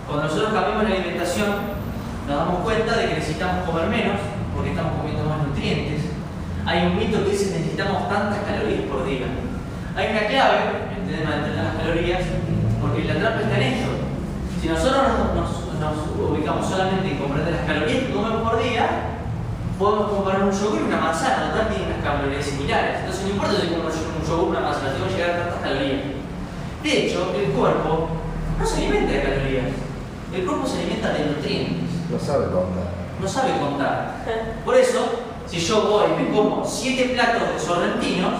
Cuando nosotros cambiamos la alimentación, nos damos cuenta de que necesitamos comer menos porque estamos comiendo más nutrientes. Hay un mito que dice que necesitamos tantas calorías por día. Hay una clave en el tema de tener las calorías, porque la trampa está en esto. Si nosotros nos ubicamos solamente en comprender las calorías que comemos por día, podemos comparar un yogur y una manzana, total tienen unas calorías similares. Entonces no importa si como un yogur o una manzana, tengo que llegar a tantas calorías. De hecho, el cuerpo no se alimenta de calorías. El cuerpo se alimenta de nutrientes. No sabe contar. No sabe contar. Por eso, si yo voy y me como 7 platos de sorrentinos,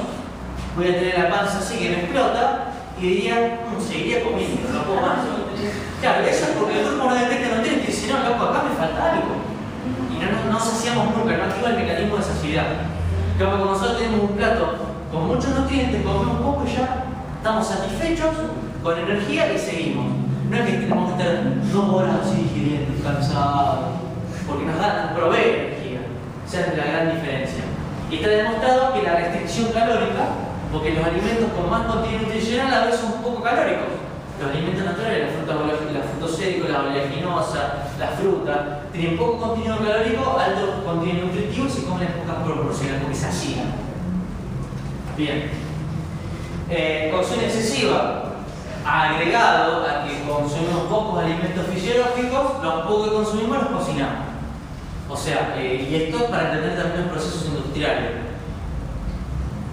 voy a tener la panza así que me explota y diría, seguiría comiendo, no puedo más. Claro, eso es porque el cuerpo no detecta nutrientes y dice, no, loco, acá me falta algo. no saciamos nunca, no activa el mecanismo de saciedad. Como nosotros tenemos un plato con muchos nutrientes, comemos poco y ya estamos satisfechos, con energía y seguimos. No es que tenemos que estar 2 horas así digiriendo, cansados, porque nos provee energía. Esa es la gran diferencia. Y está demostrado que la restricción calórica, porque los alimentos con más contenido nutricional a veces son poco calóricos. Los alimentos naturales, la frutosédico, la oleaginosa, la fruta, tienen poco contenido calórico, alto contenido nutritivo y se comen en pocas proporciones porque se agitan. Bien. Cocción excesiva. Agregado a que consumimos pocos alimentos fisiológicos, los pocos que consumimos los cocinamos. O sea, y esto es para entender también los procesos industriales.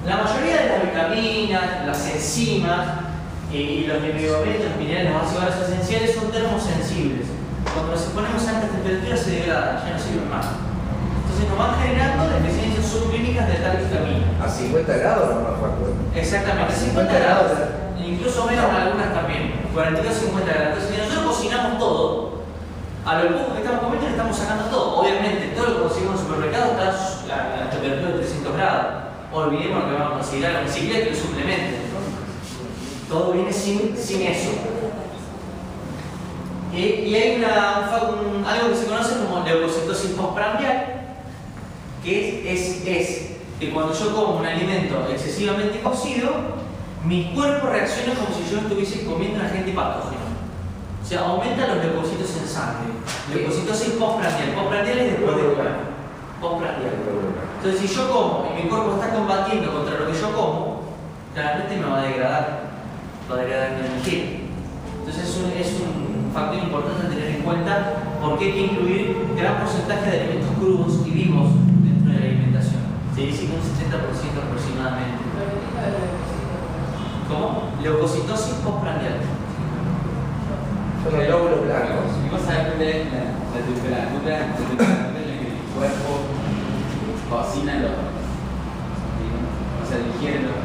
La mayoría de las vitaminas, las enzimas y los microelementos, los minerales, los ácidos grasos esenciales son termosensibles. Cuando los exponemos a altas temperaturas se degradan, ya no sirven más. Entonces nos van generando deficiencias subclínicas de tal vitamina. A 50 grados no más fuerte. Exactamente, A 50 grados. Incluso menos algunas también, 42 50 grados. Entonces, si nosotros cocinamos todo, a lo poco que estamos comiendo le estamos sacando todo. Obviamente, todo lo que conseguimos en el supermercado está a la temperatura de 300 grados. Olvidemos lo que vamos a considerar la bicicleta y el suplemento. Todo viene sin eso. Y hay algo que se conoce como leucocitosis postprandial, que es que cuando yo como un alimento excesivamente cocido, mi cuerpo reacciona como si yo estuviese comiendo un agente patógeno. O sea, aumenta los leucocitos en sangre. Leucocitosis postprandial. Postprandial es después de comer. Postprandial. Entonces, si yo como y mi cuerpo está combatiendo contra lo que yo como, claramente me va a degradar. Va a degradar mi energía. Entonces, es un factor importante a tener en cuenta porque hay que incluir gran porcentaje de alimentos crudos y vivos dentro de la alimentación. Se dice que un 70% aproximadamente. ¿Cómo? Leucocitosis postprandial. Son los glóbulos blancos. Y vos sabés cuál es la temperatura en la que el cuerpo cocina o sea, digiere los.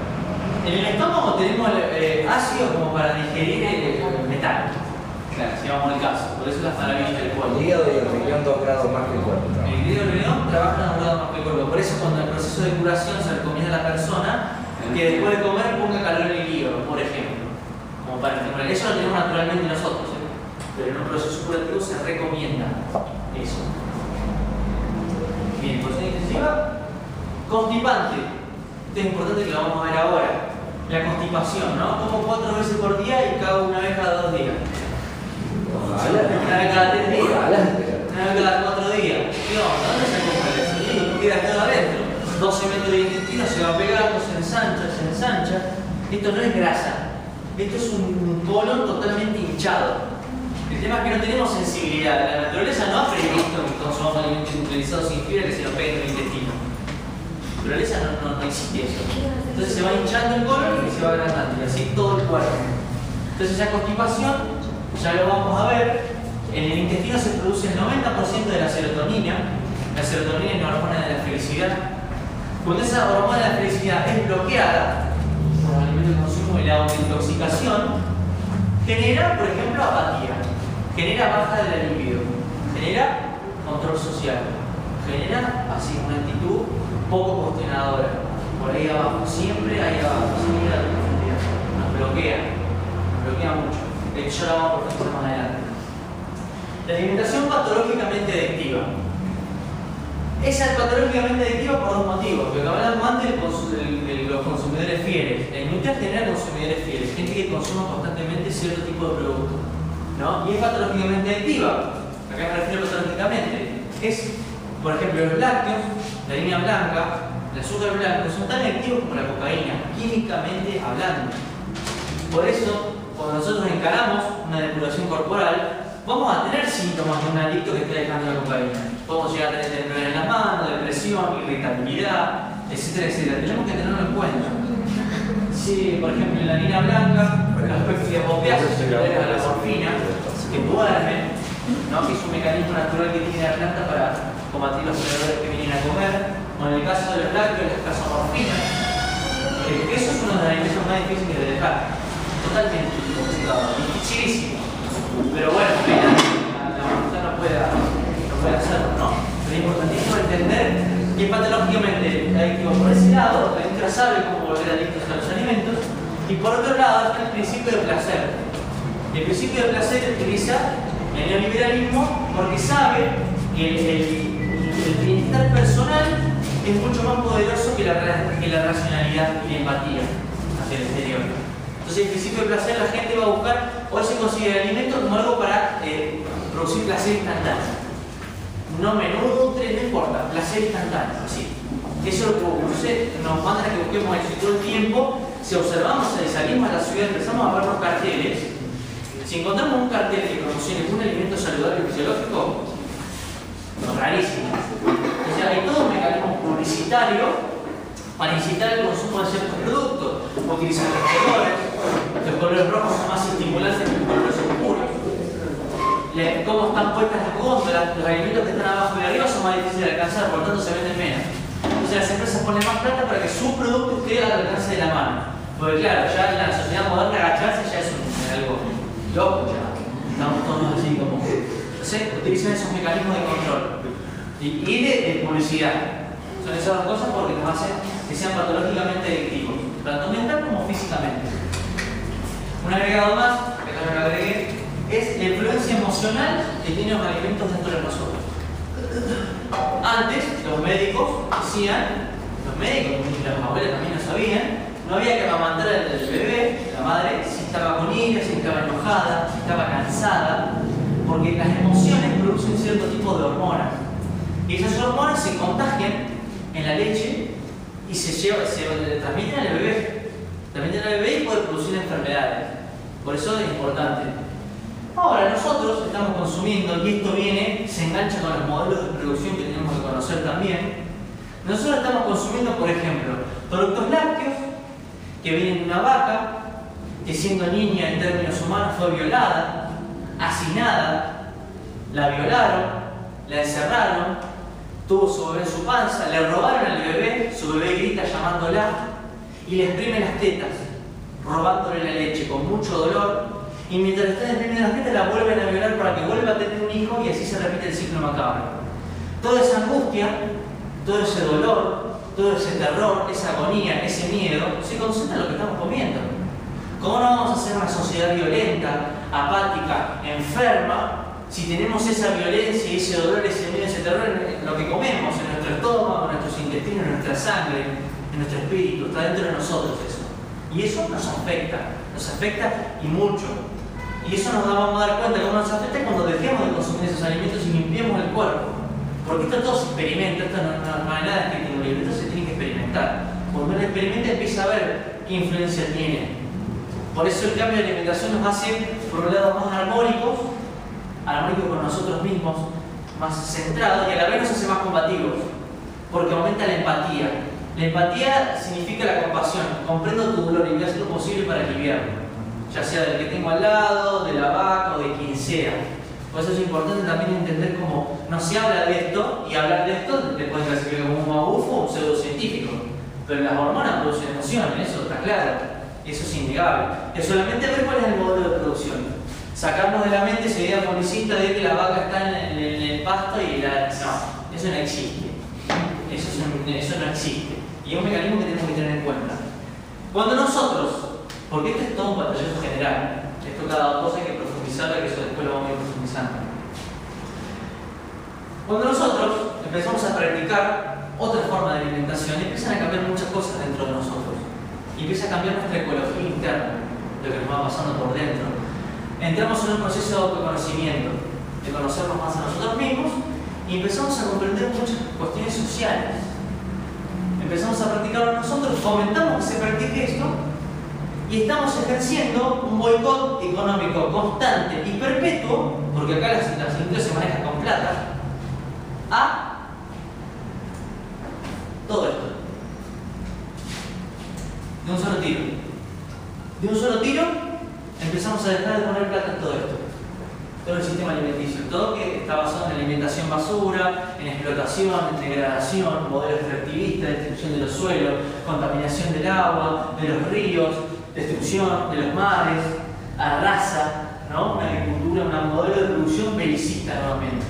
En el estómago tenemos ácido como para digerir el metal. Claro. Si vamos al caso, por eso es la maravilla del cuerpo. El hígado y el riñón 2 grados más que el cuerpo. El hígado y el riñón trabajan a 2 grados más que el cuerpo. Por eso cuando en el proceso de curación se recomienda a la persona que después de comer ponga calor en el hígado, por ejemplo. Como para estimular. Eso lo tenemos naturalmente nosotros, pero en un proceso curativo se recomienda eso. Bien, cocción intensiva. Constipante. Esto es importante que lo vamos a ver ahora. La constipación, ¿no? Como 4 veces por día y cada una vez cada 2 días. Una vez cada 3 días. Una vez cada 4 días. ¿Qué onda? ¿Dónde se compra eso? Queda todo adentro. 12 metros de intestino se va pegando, se ensancha. Esto no es grasa. Esto es un colon totalmente hinchado. El tema es que no tenemos sensibilidad. La naturaleza no ha previsto que consumamos alimentos industrializados sin fibra que se nos peguen en el intestino. La naturaleza no existe eso. Entonces se va hinchando el colon y se va agrandando. Y así todo el cuerpo. Entonces esa constipación, ya lo vamos a ver, en el intestino se produce el 90% de la serotonina. La serotonina es una hormona de la felicidad. Cuando esa hormona de la felicidad es bloqueada por los alimentos que consumimos y la autointoxicación, genera, por ejemplo, apatía, genera baja de la libido, genera control social, genera así una actitud poco cuestionadora. Por ahí abajo, siempre ahí abajo, siempre a la profundidad. Nos bloquea mucho. De hecho, ya lo vamos a profundizar más adelante. La alimentación patológicamente adictiva. Esa es patológicamente adictiva por 2 motivos. Lo que hablamos antes de los consumidores fieles. La industria genera consumidores fieles, gente que consuma constantemente cierto tipo de producto, ¿no? Y es patológicamente adictiva. ¿A qué me refiero patológicamente? Es, por ejemplo, los lácteos, la harina blanca, el azúcar blanco, son tan adictivos como la cocaína, químicamente hablando. Por eso, cuando nosotros encaramos una depuración corporal, vamos a tener síntomas de un adicto que está dejando la cocaína. Podemos llegar a tener temblor en las manos, depresión, irritabilidad, etcétera, etcétera. Tenemos que tenerlo en cuenta. Si, por ejemplo, en la harina blanca, los péptidos opiáceos similares a la morfina, que duermen, ¿no? Que es un mecanismo natural que tiene la planta para combatir los predadores que vienen a comer, o en el caso de los lácteos, la casomorfina. Eso es uno de los alimentos más difíciles de dejar. Totalmente complicado, dificilísimo. Pero bueno, la voluntad no puede hacerlo, ¿no? Pero es importantísimo entender que patológicamente el adictivo por ese lado, la industria sabe cómo volver adictos a los alimentos, y por otro lado está el principio de placer. El principio de placer utiliza el neoliberalismo porque sabe que el bienestar personal es mucho más poderoso que la racionalidad y la empatía hacia el exterior. Entonces el principio de placer, la gente va a buscar, hoy se considera el alimento como algo para producir placer instantáneo. No me nutre, no importa, placer instantáneo, así. Eso es lo que nos manda a que busquemos eso. Y todo el tiempo, si observamos y salimos a la ciudad, empezamos a ver los carteles. Si encontramos un cartel que promocione un alimento saludable y fisiológico, es rarísimo. O sea, hay todo un mecanismo publicitario para incitar el consumo de ciertos productos. Utilizan los colores rojos son más estimulantes que los colores oscuros. Cómo están puestas las góndolas, los alimentos que están abajo y arriba son más difíciles de alcanzar, por lo tanto se venden menos. Entonces las empresas ponen más plata para que su producto esté al alcance de la mano. Porque claro, ya en la sociedad moderna agacharse ya es algo loco, ya estamos todos así como... Entonces utilizan esos mecanismos de control y de publicidad. Son esas dos cosas porque nos hacen que sean patológicamente adictivos, tanto mental como físicamente. Un agregado más, que también lo agregué, es la influencia emocional que tienen los alimentos dentro de nosotros. Antes, los médicos decían, los médicos y las abuelas también lo sabían, no había que amamantar al bebé, la madre, si estaba con ira, si estaba enojada, si estaba cansada, porque las emociones producen cierto tipo de hormonas. Y esas hormonas se contagian en la leche y se transmiten al bebé. Transmiten al bebé y puede producir enfermedades. Por eso es importante. Ahora nosotros estamos consumiendo, y esto se engancha con los modelos de producción que tenemos que conocer también. Nosotros estamos consumiendo, por ejemplo, productos lácteos que vienen de una vaca que siendo niña en términos humanos fue violada, hacinada, la violaron, la encerraron, tuvo su bebé en su panza, le robaron al bebé, su bebé grita llamándola y le exprimen las tetas, robándole la leche con mucho dolor. Y mientras están exprimiendo las tetas la vuelven a violar para que vuelva a tener un hijo y así se repite el ciclo macabro. Toda esa angustia, todo ese dolor, todo ese terror, esa agonía, ese miedo, se concentra en lo que estamos comiendo. ¿Cómo no vamos a ser una sociedad violenta, apática, enferma, si tenemos esa violencia y ese dolor, ese miedo, ese terror en lo que comemos, en nuestro estómago, en nuestros intestinos, en nuestra sangre, en nuestro espíritu? Está dentro de nosotros eso. Y eso nos afecta y mucho. Y eso nos vamos a dar cuenta cómo nos afecta cuando dejemos de consumir esos alimentos y limpiemos el cuerpo. Porque esto todo se experimenta, esto no hay nada escrito en un libro, esto se tiene que experimentar. Cuando uno experimenta empieza a ver qué influencia tiene. Por eso el cambio de alimentación nos hace, por un lado, más armónicos con nosotros mismos, más centrados y a la vez nos hace más combativos. Porque aumenta la empatía. La empatía significa la compasión. Comprendo tu dolor y voy a hacer lo posible para aliviarlo. Ya sea del que tengo al lado, de la vaca o de quien sea. Por eso es importante también entender cómo no se habla de esto, y hablar de esto te pueden clasificar como un magufo o un pseudocientífico. Pero las hormonas producen emociones, eso está claro. Eso es innegable. Es solamente ver cuál es el modelo de producción. Sacarnos de la mente esa idea monicista de que la vaca está en el pasto y la... No, eso no existe. Eso no existe. Y es un mecanismo que tenemos que tener en cuenta. Cuando nosotros, porque esto es todo un pantallazo general, esto cada cosa hay que profundizarla, que eso después lo vamos a ir profundizando. Cuando nosotros empezamos a practicar otra forma de alimentación, empiezan a cambiar muchas cosas dentro de nosotros. Y empieza a cambiar nuestra ecología interna, lo que nos va pasando por dentro. Entramos en un proceso de autoconocimiento, de conocernos más a nosotros mismos, y empezamos a comprender muchas cuestiones sociales. Empezamos a practicarlo nosotros, fomentamos que se practique esto, y estamos ejerciendo un boicot económico constante y perpetuo, porque acá las industrias se manejan con plata, a todo esto. De un solo tiro. De un solo tiro empezamos a dejar de poner plata en todo esto. Todo el sistema alimenticio. Todo que está basado en alimentación basura, en explotación, en degradación, modelos extractivistas, destrucción de los suelos, contaminación del agua, de los ríos, destrucción de los mares, arrasa, ¿no? Una agricultura, un modelo de producción belicista nuevamente.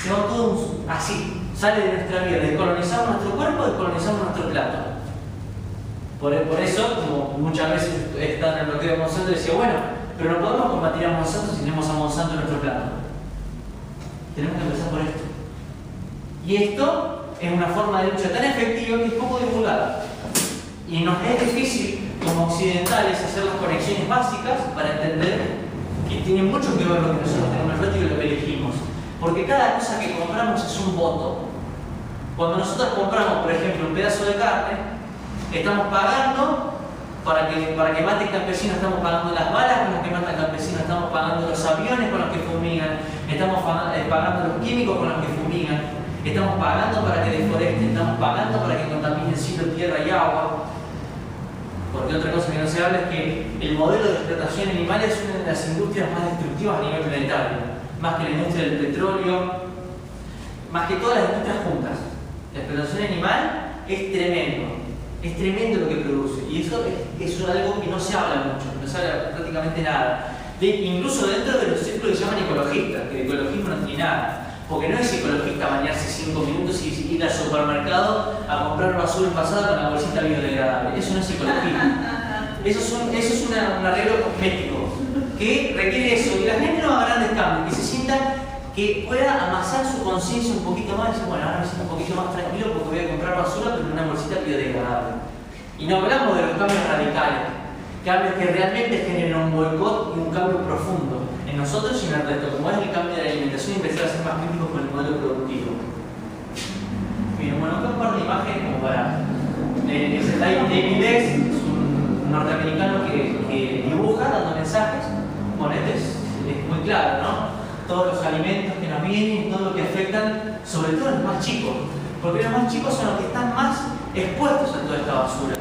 Se va todo así, sale de nuestra vida. Descolonizamos nuestro cuerpo, descolonizamos nuestro plato. Por eso, como muchas veces están en el bloqueo de Monsanto, decía, bueno, pero no podemos combatir a Monsanto si tenemos a Monsanto en nuestro plato. Tenemos que empezar por esto. Y esto es una forma de lucha tan efectiva que es poco divulgada. Y nos es difícil, como occidentales, hacer las conexiones básicas para entender que tiene mucho que ver lo que nosotros tenemos en el plato y lo que elegimos. Porque cada cosa que compramos es un voto. Cuando nosotros compramos, por ejemplo, un pedazo de carne, estamos pagando para que maten campesinos, estamos pagando las balas con las que matan campesinos, estamos pagando los aviones con los que fumigan, estamos pagando los químicos con los que fumigan, estamos pagando para que deforesten, estamos pagando para que contaminen cielo, tierra y agua. Porque otra cosa que no se habla es que el modelo de explotación animal es una de las industrias más destructivas a nivel planetario, más que la industria del petróleo, más que todas las industrias juntas. La explotación animal es tremendo lo que produce, y eso es algo que no se habla mucho, no se habla prácticamente nada. Incluso dentro de los círculos que se llaman ecologistas, que el ecologismo no tiene nada. Porque no es ecologista bañarse 5 minutos y ir al supermercado a comprar basura envasada con la bolsita biodegradable. Eso no es ecologismo. Eso es un arreglo cosmético que requiere eso. Y la gente no haga grandes cambios, que se sienta, que pueda amasar su conciencia un poquito más y decir, bueno, ahora me siento un poquito más tranquilo porque voy a comprar basura pero en una bolsita biodegradable. Y no hablamos de los cambios radicales, cambios que realmente generan un boicot y un cambio profundo en nosotros y en el resto, como es el cambio de la alimentación y empezar a ser más críticos con el modelo productivo. Bien, bueno, acá un par de imágenes como para... es David Dex, es un norteamericano que dibuja dando mensajes. Bueno, este es muy claro, ¿no? Todos los alimentos que nos vienen, todo lo que afectan, sobre todo los más chicos, porque los más chicos son los que están más expuestos a toda esta basura.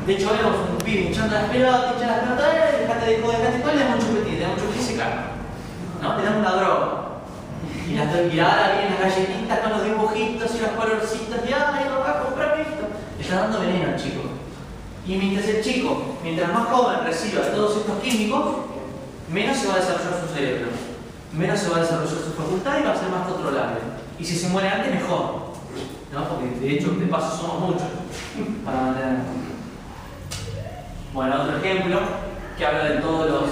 De hecho, vemos un pibe hinchando las pelotas, dejate de joder, le dan mucho petit, y se caga. ¿No? Le dan una droga. Y ahora vienen las galletitas con los dibujitos y los colorcitos, y ay papá, comprame esto. Le está dando veneno al chico. Y mientras el chico, mientras más joven reciba todos estos químicos, menos se va a desarrollar su cerebro, menos se va a desarrollar su facultad y va a ser más controlable. Y si se muere antes, mejor. ¿No? Porque de hecho, de paso, somos muchos para mantenernos. Bueno, otro ejemplo que habla de todos los...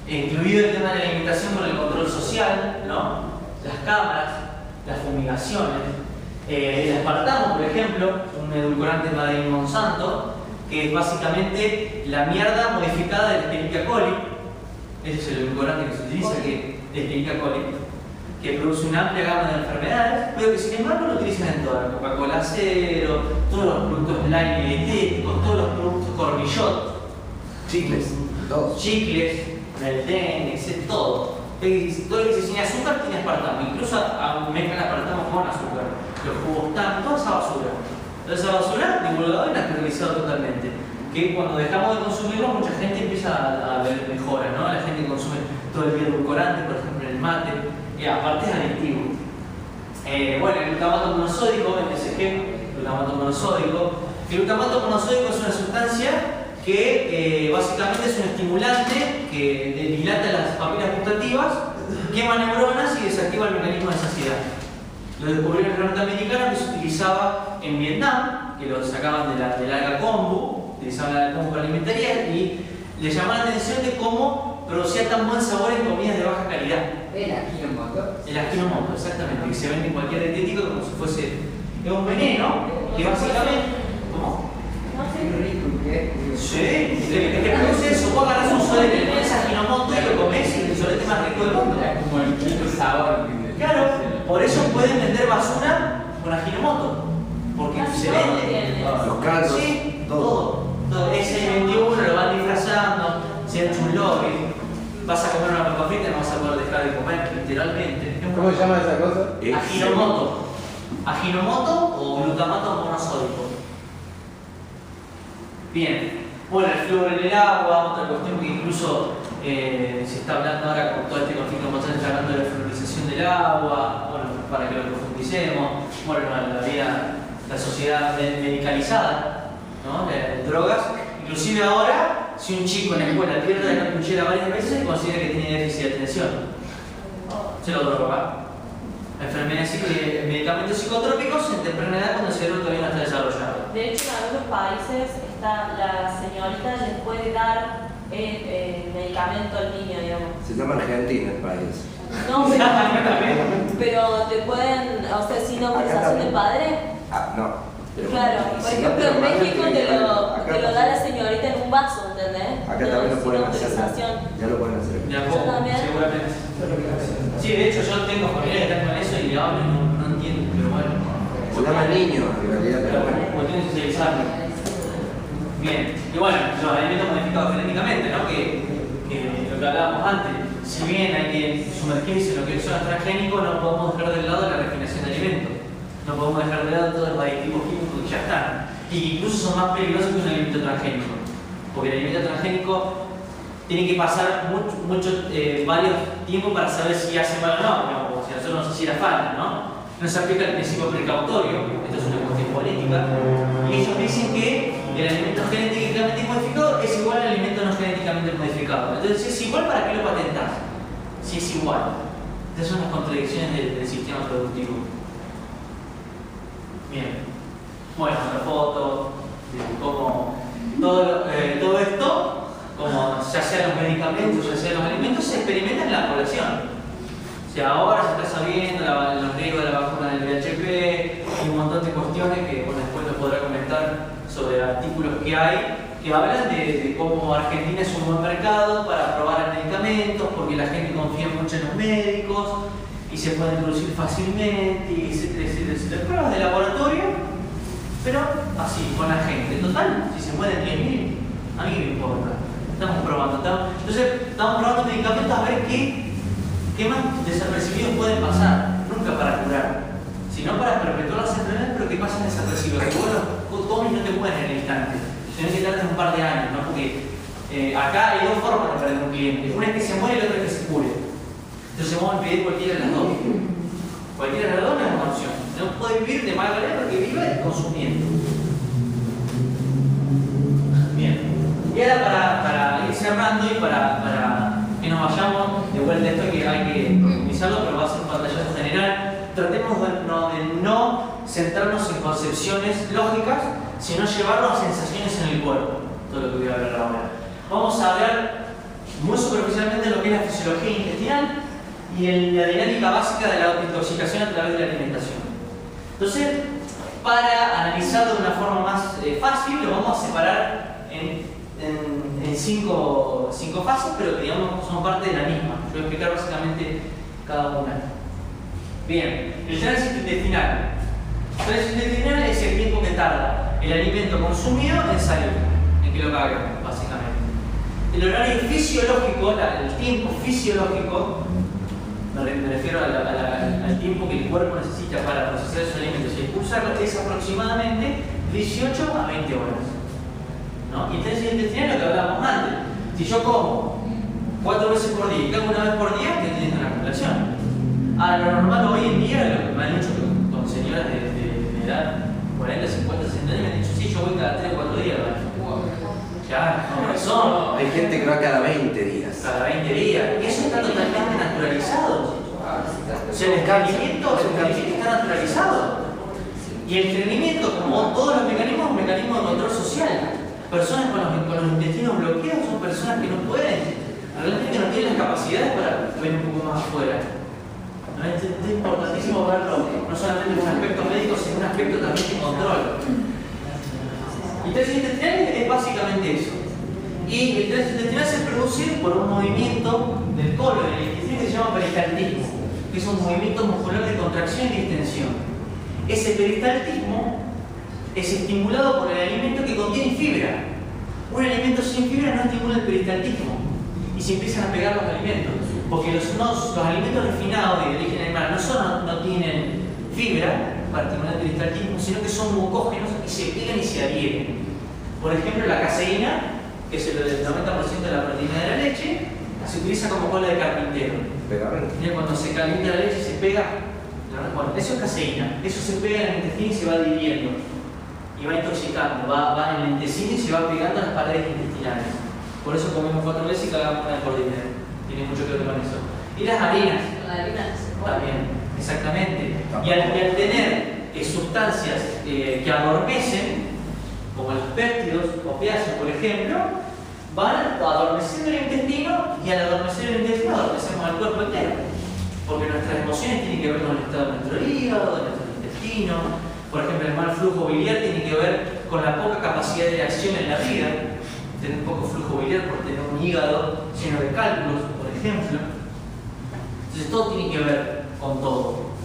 incluido el tema de la alimentación con el control social, ¿no? Las cámaras, las fumigaciones. El aspartamo, por ejemplo, un edulcorante Made in Monsanto, que es básicamente la mierda modificada del Escherichia coli. Ese es el edulcorante que se utiliza, que es Escherichia coli, que produce una amplia gama de enfermedades, pero que sin embargo lo utilizan en todo. La Coca-Cola cero, todos los productos line dietéticos, todos los productos cornillot, Chicles, dos. chicles, el DNX, todo. Todo lo que se tiene azúcar tiene aspartamo, incluso mezclan aspartamo con azúcar. Los jugos están, toda esa basura. Toda esa basura divulgada y naturalizada totalmente. Que cuando dejamos de consumirlo, mucha gente empieza a ver mejoras, ¿no? La gente consume todo el día edulcorante, por ejemplo, en el mate. Aparte es adictivo. Bueno, el glutamato monosódico, MSG, glutamato monosódico. El glutamato monosódico es una sustancia que básicamente es un estimulante que dilata las papilas gustativas, quema neuronas y desactiva el mecanismo de saciedad. Lo descubrieron los norteamericanos, que se utilizaba en Vietnam, que lo sacaban del alga kombu, utilizaban la alga kombu para alimentaria y le llamaban la atención de cómo producía tan buen sabor en comidas de baja calidad. ¿El Ajinomoto? El Ajinomoto, exactamente, que se vende en cualquier dietético como si fuese un veneno, que básicamente... ¿Cómo? Qué rico que es. Sí, es que produce eso. Vos agarrás un solete, le pones Ajinomoto y lo comés y es el solete más rico del mundo. Es como el quinto sabor. Claro, por eso pueden vender basura con Ajinomoto, porque se vende. Los caldos, Sí, todo. todo. Ese 21 lo van disfrazando, se ha hecho un lobby. Vas a comer una papa frita y no vas a poder dejar de comer, literalmente. ¿Cómo se llama esa cosa? Ajinomoto. Ajinomoto o glutamato monosódico. Bien. Bueno, el flúor en el agua, otra cuestión que incluso se está hablando ahora con todo este conflicto mundial, se está hablando de la fluorización del agua, bueno, para que lo profundicemos. Bueno, la sociedad medicalizada, ¿no? De drogas. Inclusive ahora, si un chico en la escuela pierde la cuchara varias veces, se considera que tiene déficit de atención. Se lo droga. Medicamentos psicotrópicos en temprana edad cuando el cerebro todavía no está desarrollado. De hecho, en algunos países la señorita les puede dar medicamento al niño, digamos. Se llama Argentina el país. No, pero te pueden, o sea, sin autorización del padre. Ah, no. Pero Claro, por si no ejemplo, te lo en mandan, México tiene que te lo da la señorita en un vaso, ¿entendés? Acá Pero también lo sin pueden hacer. autorización. Ya lo pueden hacer. De a poco, también. seguramente. Sí, de hecho yo tengo familiares que están con eso y le hablo y no entiendo, pero bueno. Se llama niño en realidad, pero bueno. Cuestiones de socializarlo. Bien, y bueno, los alimentos modificados genéticamente, ¿no? Que lo que hablábamos antes, si bien hay que sumergirse en lo que son los transgénicos, no podemos dejar de lado la refinación de alimentos. No podemos dejar de lado todos los aditivos químicos que ya están. Y que incluso son más peligrosos que un alimento transgénico. Porque el alimento transgénico tiene que pasar varios tiempos para saber si hace mal o no. O si a nosotros nos hiciera falta, ¿no? No se aplica el principio precautorio. Esto es una cuestión política. Y ellos dicen que el alimento genéticamente modificado es igual al alimento no genéticamente modificado. Entonces, si es igual, ¿para qué lo patentás? Si es igual. Estas son las contradicciones del sistema productivo. Bien. Bueno, otra foto de cómo todo esto, como ya sea los medicamentos, ya sea los alimentos, se experimenta en la población. O sea, ahora se está sabiendo los riesgos de la vacuna del VHP y un montón de cuestiones que bueno, después nos podrá comentar sobre artículos que hay que hablan de cómo Argentina es un buen mercado para probar medicamentos porque la gente confía mucho en los médicos y se pueden producir fácilmente, y etcétera. Pruebas de laboratorio, pero así, con la gente. Total, si se mueren 10.000, a mí me importa. Estamos probando. Entonces, estamos probando medicamentos a ver qué más desapercibidos pueden pasar. Nunca para curar, sino para perpetuar las enfermedades, pero que pasen desapercibidos. Que vos los tomes y no te mueres en el instante. Tienes que tardar un par de años, ¿no? Porque acá hay dos formas de perder un cliente. Una es que se muere y la otra es que se cure. Entonces vamos a pedir cualquiera de las dos. Cualquiera de las dos no es una opción. No puede vivir de mala manera porque vive consumiendo. Bien. Y ahora para ir cerrando y para que nos vayamos de vuelta a esto que hay que profundizarlo, pero va a ser un pantallazo general. Tratemos de no centrarnos en concepciones lógicas, sino llevarlo a sensaciones en el cuerpo. Todo lo que voy a hablar ahora. Vamos a hablar muy superficialmente de lo que es la fisiología intestinal y la dinámica básica de la autointoxicación a través de la alimentación. Entonces, para analizarlo de una forma más fácil, lo vamos a separar en cinco fases, pero que digamos son parte de la misma. Yo voy a explicar básicamente cada una. Bien, el tránsito intestinal. El tránsito intestinal es el tiempo que tarda el alimento consumido en salir, en que lo caguen, básicamente. El horario fisiológico, el tiempo fisiológico, me refiero al tiempo que el cuerpo necesita para procesar esos alimentos y expulsarlos, es aproximadamente 18 a 20 horas. ¿No? Y el tránsito intestinal es lo que hablábamos antes. Si yo como 4 veces por día y cago una vez por día, estoy teniendo una acumulación. A lo normal hoy en día, lo que me han dicho con señoras de edad 40, 50, 60 años, me han dicho, sí, yo voy cada 3 o 4 días. Claro, con razón. Hay gente que va cada 20 días. Cada 20 días. Y eso está totalmente naturalizado. O sea, el estreñimiento está naturalizado. Y el estreñimiento, como todos los mecanismos, es un mecanismo de control social. Personas con los intestinos bloqueados son personas que no pueden, realmente no tienen las capacidades para ver un poco más afuera. ¿No? Es importantísimo verlo, no solamente en un aspecto médico, sino en un aspecto también de control. Y el tránsito intestinal es básicamente eso. Y el tránsito intestinal se produce por un movimiento del colon del intestino que se llama peristaltismo, que es un movimiento muscular de contracción y distensión. Ese peristaltismo es estimulado por el alimento que contiene fibra. Un alimento sin fibra no estimula el peristaltismo y se empiezan a pegar los alimentos, porque los alimentos refinados de origen animal no solo no tienen fibra para estimular el peristaltismo, sino que son mucógenos y se pegan y se adhieren. Por ejemplo, la caseína, que es el 90% de la proteína de la leche, se utiliza como cola de carpintero. Mira, cuando se calienta la leche se pega. Bueno, eso es caseína, eso se pega en el intestino y se va adhiriendo. Y va intoxicando, va en el intestino y se va pegando a las paredes intestinales. Por eso comemos 4 veces y cagamos una por día. Tiene mucho que ver con eso. Y las harinas. La harina se come. También. Exactamente. Y al tener sustancias que adormecen, como los péptidos, opiáceos por ejemplo, van adormeciendo el intestino, y al adormecer el intestino adormecemos el cuerpo entero. Porque nuestras emociones tienen que ver con el estado de nuestro hígado, de nuestro intestino. Por ejemplo, el mal flujo biliar tiene que ver con la poca capacidad de acción en la vida. Tener poco flujo biliar por tener un hígado lleno de cálculos, por ejemplo. Entonces todo tiene que ver con todo.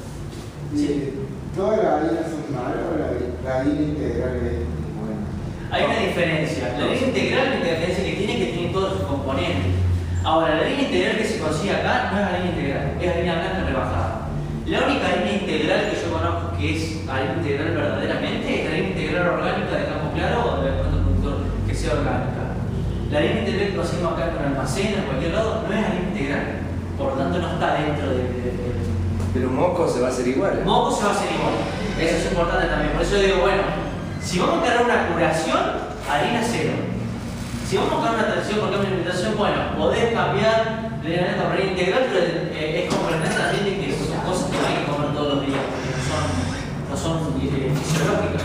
Sí. ¿Todas las harinas son malas o la harina integral es buena? Hay una diferencia. La harina integral, la diferencia que tiene todos sus componentes. Ahora, la harina integral que se consigue acá no es harina integral, es harina blanca rebajada. La única harina integral que yo conozco que es harina integral verdaderamente es la harina integral orgánica de campo claro o de productor que sea orgánica. La harina integral que conseguimos acá en un almacén, en cualquier lado, no es harina integral. Por lo tanto, no está dentro de Pero moco se va a hacer igual. moco se va a hacer igual. Eso es importante también. Por eso digo, bueno, si vamos a cargar una curación, harina cero. Si vamos a cargar una transición por cambio de alimentación, bueno, podés cambiar de harina por harina integral, pero es comprender también de que son cosas que no hay que comer todos los días, porque no son fisiológicas.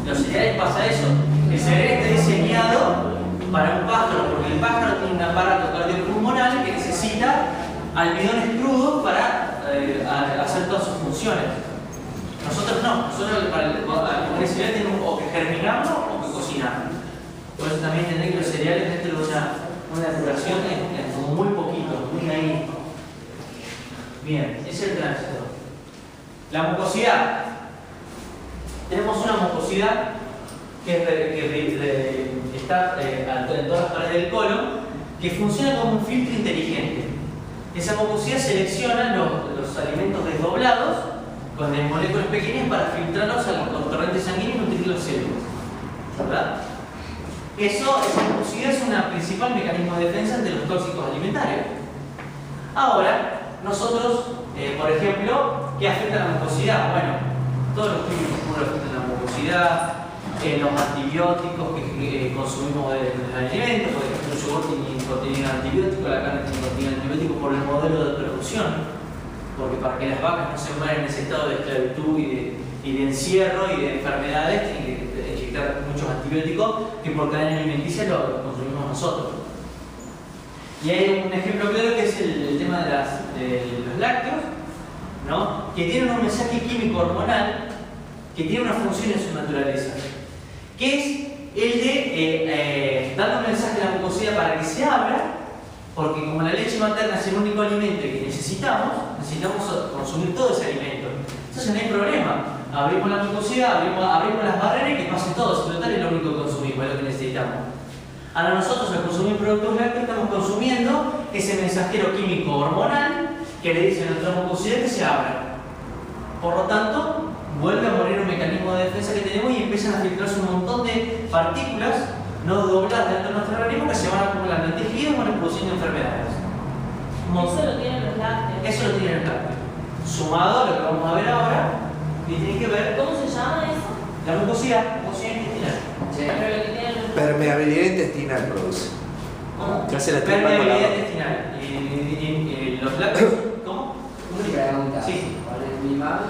Los cereales pasa eso. El cereal está diseñado para un pájaro, porque el pájaro tiene un aparato cardiopulmonar que necesita almidones crudos para hacer todas sus funciones. Nosotros no, nosotros para el cereal tenemos o que germinarlo o que cocinarlo. Por eso también entender que los cereales dentro de una curación es como muy poquito, muy ahí. Bien, ese es el tránsito. La mucosidad. Tenemos una mucosidad que está en todas las paredes del colon, que funciona como un filtro inteligente. Esa mucosidad selecciona los alimentos desdoblados con moléculas pequeñas para filtrarlos a los torrentes sanguíneos y nutrir las células. ¿Verdad? Esa mucosidad es un principal mecanismo de defensa ante los tóxicos alimentarios. Ahora, nosotros, por ejemplo, ¿qué afecta a la mucosidad? Bueno, todos los químicos puros afectan a la mucosidad, los antibióticos que consumimos en los alimentos, por ejemplo, el yogur tiene contenido antibiótico, la carne tiene contenido antibiótico por el modelo de producción, porque para que las vacas no se mueran en ese estado de esclavitud y de encierro y de enfermedades, tienen que inyectar muchos antibióticos que por cadena alimenticia lo consumimos nosotros. Y hay un ejemplo claro que es el tema de los lácteos, ¿no? Que tienen un mensaje químico hormonal que tiene una función en su naturaleza, que es el de darle un mensaje a la mucosidad para que se abra, porque como la leche materna es el único alimento que necesitamos consumir todo ese alimento. Entonces no hay problema. Abrimos la mucosidad, abrimos las barreras y que pase todo. Si total es lo único que consumimos, es lo que necesitamos. Ahora nosotros al consumir productos lácteos estamos consumiendo ese mensajero químico hormonal que le dice a nuestra mucosidad que se abra. Por lo tanto, vuelve a morir un mecanismo de defensa que tenemos y empiezan a filtrarse un montón de partículas no dobladas dentro de nuestro organismo que se van acumulando en tejidos y van produciendo enfermedades. Eso lo tienen los lácteos. Eso lo tiene el lácteo. Sumado a lo que vamos a ver ahora, que tiene que ver ¿Cómo se llama eso? la mucosidad intestinal. Pero lo que tienen los Permeabilidad intestinal produce. ¿Cómo? ¿Qué hace la tripa con la Permeabilidad boca? intestinal. Y los lácteos, ¿cómo? Una pregunta. Sí. Mi mamá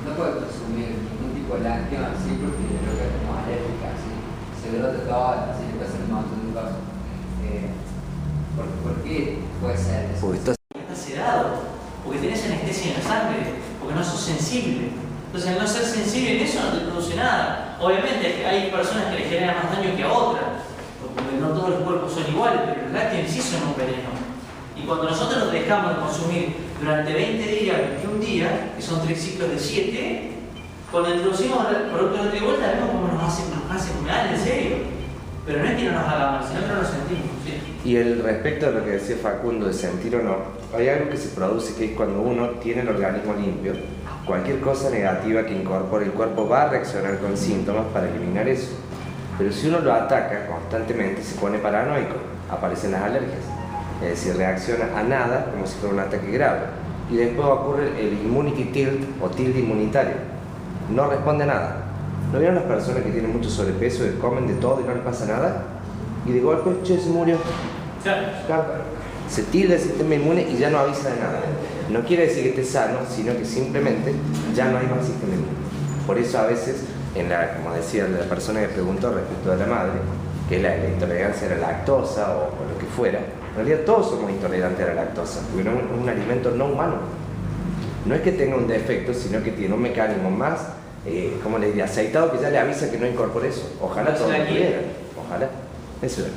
no puede consumir ningún tipo de lácteo así porque creo que es como alérgica, así. Se brota todo, así le pasan un montón de cosas. ¿Por qué puede ser eso? Uy, Estás sedado, porque tenés anestesia en la sangre, porque no sos sensible. Entonces, al no ser sensible en eso no te produce nada. Obviamente, hay personas que le generan más daño que a otras, porque no todos los cuerpos son iguales, pero los lácteos en sí son un veneno. Y cuando nosotros los dejamos de consumir durante 20 días, 21 días, que son 3 ciclos de 7, cuando introducimos el producto de vuelta, vemos cómo nos hace mal, en serio. Pero no es que no nos haga mal, sino que no lo sentimos. ¿Sí? Y respecto a lo que decía Facundo de sentir o no, hay algo que se produce que es cuando uno tiene el organismo limpio, cualquier cosa negativa que incorpore el cuerpo va a reaccionar con síntomas para eliminar eso. Pero si uno lo ataca constantemente, se pone paranoico, aparecen las alergias. Es decir, reacciona a nada como si fuera un ataque grave. Y después ocurre el immunity tilt o tilde inmunitario. No responde a nada. ¿No vieron las personas que tienen mucho sobrepeso, que comen de todo y no les pasa nada? Y de golpe, che, se murió. Claro. Claro. Se tilda el sistema inmune y ya no avisa de nada. No quiere decir que esté sano, sino que simplemente ya no hay más sistema inmune. Por eso a veces, como decía la persona que preguntó respecto a la madre, que la intolerancia a la lactosa o lo que fuera, en realidad todos somos intolerantes a la lactosa, porque no, es un alimento no humano. No es que tenga un defecto, sino que tiene un mecanismo más, como le diría, aceitado, que ya le avisa que no incorpore eso. Ojalá todos lo tuvieran. Ojalá. Eso es.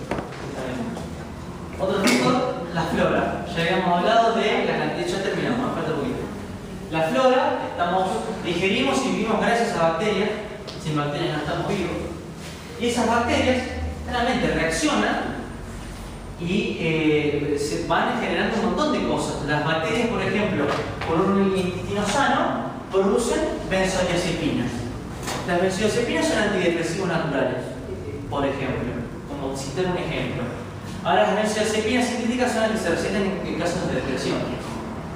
Otro factor, la flora. Ya habíamos hablado de la cantidad, ya terminamos, me falta un poquito. La flora, digerimos y vivimos gracias a bacterias, sin bacterias no estamos vivos. Y esas bacterias claramente reaccionan y se van generando un montón de cosas. Las bacterias, por ejemplo, con un intestino sano, producen benzodiazepinas. Las benzodiazepinas son antidepresivos naturales, por ejemplo, como citar un ejemplo. Ahora, las benzodiazepinas sintéticas son las que se recetan en casos de depresión.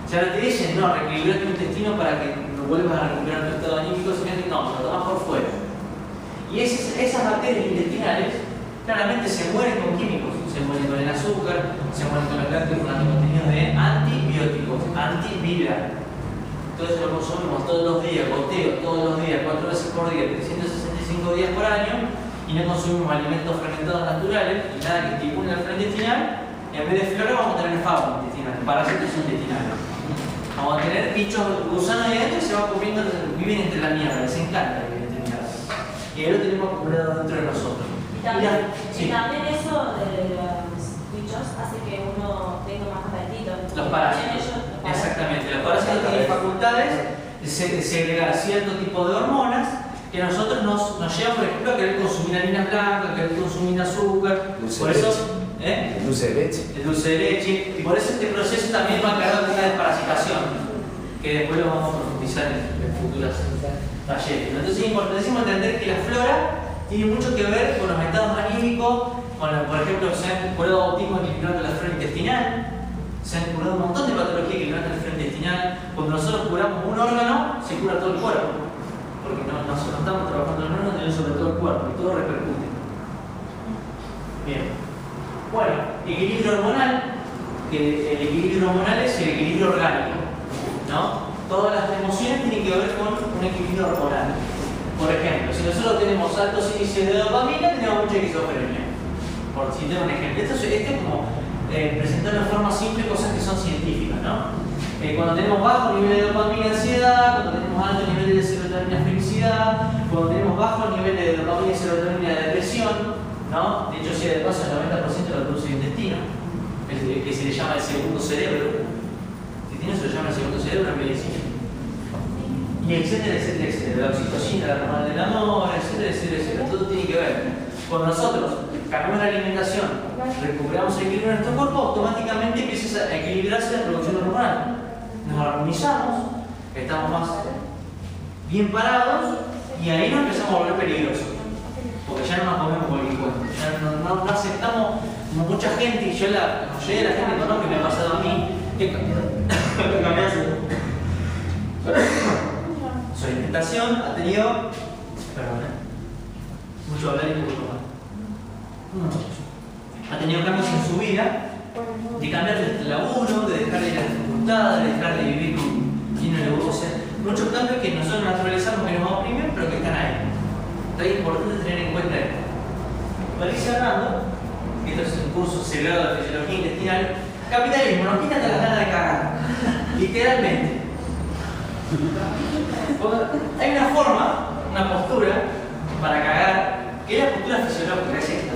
Si ahora te dicen, no, reequilibrar tu intestino para que no vuelvas a recuperar tu estado anímico, no, lo tomas por fuera. Y esas bacterias intestinales claramente se mueren con químicos, se mueren con el azúcar, se mueren con los lácteos, con contenidos de antibióticos, antiviral. Todo eso lo consumimos todos los días, goteo todos los días, 4 veces por día, 365 días por año, y no consumimos alimentos fermentados naturales y nada que estimule la flora intestinal. En vez de flora vamos a tener fauna intestinal, parásitos intestinales. Vamos a tener bichos gusanos ahí adentro y se van comiendo, viven entre la mierda, les encanta vivir entre mierda. Y ahí lo tenemos acumulado dentro de nosotros. Y también eso de los bichos hace que uno tenga más apetito. Los parásitos. Exactamente. Los parásitos tienen facultades de segregar cierto tipo de hormonas que a nosotros nos llevan, por ejemplo, a querer consumir harinas blancas, a querer consumir azúcar. Por eso, el dulce de leche. El dulce de leche. Y por eso este proceso también va cargado de una desparasitación, que después lo vamos a profundizar en futuras talleres. Entonces es importantísimo entender que la flora tiene mucho que ver con los estados anímicos, por ejemplo, se han curado autismo equilibrando la flora intestinal, se han curado un montón de patologías equilibrando la flora intestinal. Cuando nosotros curamos un órgano, se cura todo el cuerpo, porque no estamos trabajando en un órgano, sino sobre todo el cuerpo, y todo repercute. Bien. Bueno, equilibrio hormonal, que el equilibrio hormonal es el equilibrio orgánico, ¿no? Todas las emociones tienen que ver con un equilibrio hormonal. Por ejemplo, si nosotros tenemos altos índices de dopamina, tenemos mucha esquizofrenia. Por citar un ejemplo. Esto es como presentar de forma simple cosas que son científicas, ¿no? Cuando tenemos bajo nivel de dopamina, ansiedad; cuando tenemos alto nivel de serotonina, felicidad; cuando tenemos bajo nivel de dopamina y serotonina, depresión, ¿no? De hecho, si de paso el 90% lo produce el intestino, que se le llama el segundo cerebro. El intestino se lo llama el segundo cerebro en medicina. Y etcétera, etcétera, etcétera. La oxitocina, la hormona del amor, etcétera, etcétera, etcétera. Todo tiene que ver. Cuando nosotros cambiamos la alimentación, recuperamos el equilibrio de nuestro cuerpo, automáticamente empieza a equilibrarse la producción hormonal. Nos armonizamos, estamos más bien parados y ahí nos empezamos a volver peligrosos. Porque ya no nos comemos cualquier cuento. Ya no aceptamos, como mucha gente, y yo la mayoría de la gente conozco, que me ha pasado a mí, que cambió su alimentación, ha tenido, mucho hablar y poco tomar. Ha tenido cambios en su vida, de cambiar de laburo, de dejar de ir a la facultad, de dejar de vivir lleno de negocio. Muchos cambios que nosotros naturalizamos, que nos oprimen, pero que están ahí. Es importante tener en cuenta esto. Para ir cerrando, esto es un curso celebrado de fisiología intestinal. Capitalismo, nos quitan las ganas de cagar. Literalmente. Hay una forma, una postura para cagar, que es la postura fisiológica, es esta.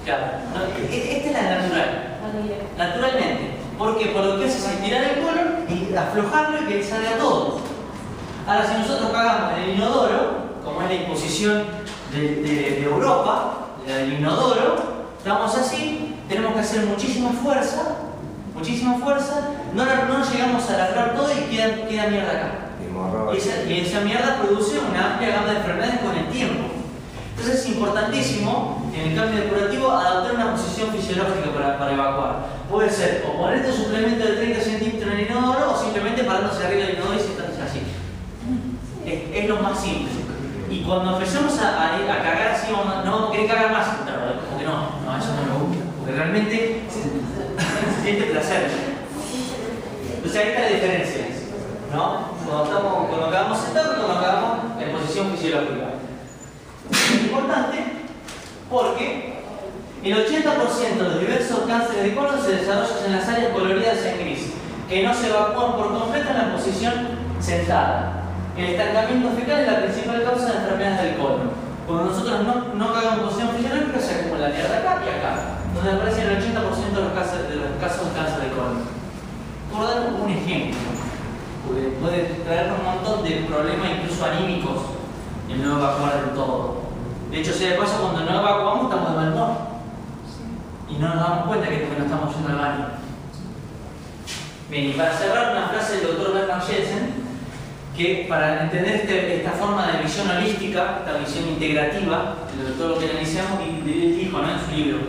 Claro, esta es la natural. Naturalmente. Porque por lo que hace es estirar el colon y aflojarlo y que salga todo. Ahora, si nosotros cagamos en el inodoro, como es la imposición de Europa, del inodoro, estamos así, tenemos que hacer muchísima fuerza, no llegamos a alargar todo y queda mierda acá. Y esa mierda produce una amplia gama de enfermedades con el tiempo. Entonces es importantísimo, en el cambio depurativo, adaptar una posición fisiológica para evacuar. Puede ser o ponerte un suplemento de 30 centímetros en el inodoro o simplemente parándose arriba del inodoro y sentándose así. Es lo más simple. Y cuando empecemos a cagar así, no vamos a querer cagar más, pero como que no, eso no me gusta. Porque realmente siente placer. Entonces ahí está la diferencia, ¿no? Cuando quedamos sentados y cuando quedamos en posición fisiológica. Es importante porque el 80% de los diversos cánceres de colon se desarrollan en las áreas coloridas en gris, que no se evacúan por completo en la posición sentada. El estancamiento fecal es la principal causa de enfermedades del colon. Cuando nosotros no cagamos en posición fisiológica, se acumula mierda acá y acá. Entonces aparece el 80% de los casos de cáncer de colon. Por dar un ejemplo, porque puede traer un montón de problemas, incluso anímicos, el no evacuar del todo. De hecho, sea de paso, cuando no evacuamos estamos de mal humor. Y no nos damos cuenta que no estamos yendo al baño. Bien, y para cerrar, una frase del doctor Bernard Jensen, que para entender esta forma de visión holística, esta visión integrativa, de todo lo que analizamos, y dijo, ¿no?, en su libro: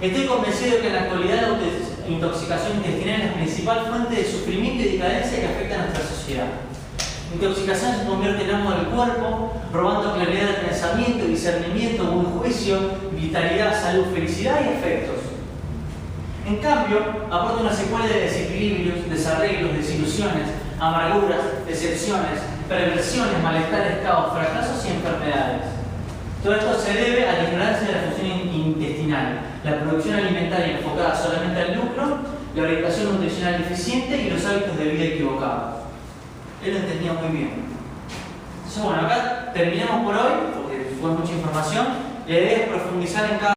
estoy convencido de que en la actualidad la intoxicación intestinal es la principal fuente de sufrimiento y decadencia que afecta a nuestra sociedad. Intoxicación se convierte en amo del cuerpo, robando claridad de pensamiento, discernimiento, buen juicio, vitalidad, salud, felicidad y afectos. En cambio, aporta una secuela de desequilibrios, desarreglos, desilusiones, amarguras, decepciones, perversiones, malestares, caos, fracasos y enfermedades. Todo esto se debe a la ignorancia de la función intestinal, la producción alimentaria enfocada solamente al lucro, la orientación nutricional deficiente y los hábitos de vida equivocados. Él lo entendía muy bien. Entonces, bueno, acá terminamos por hoy, porque fue mucha información. La idea es profundizar en cada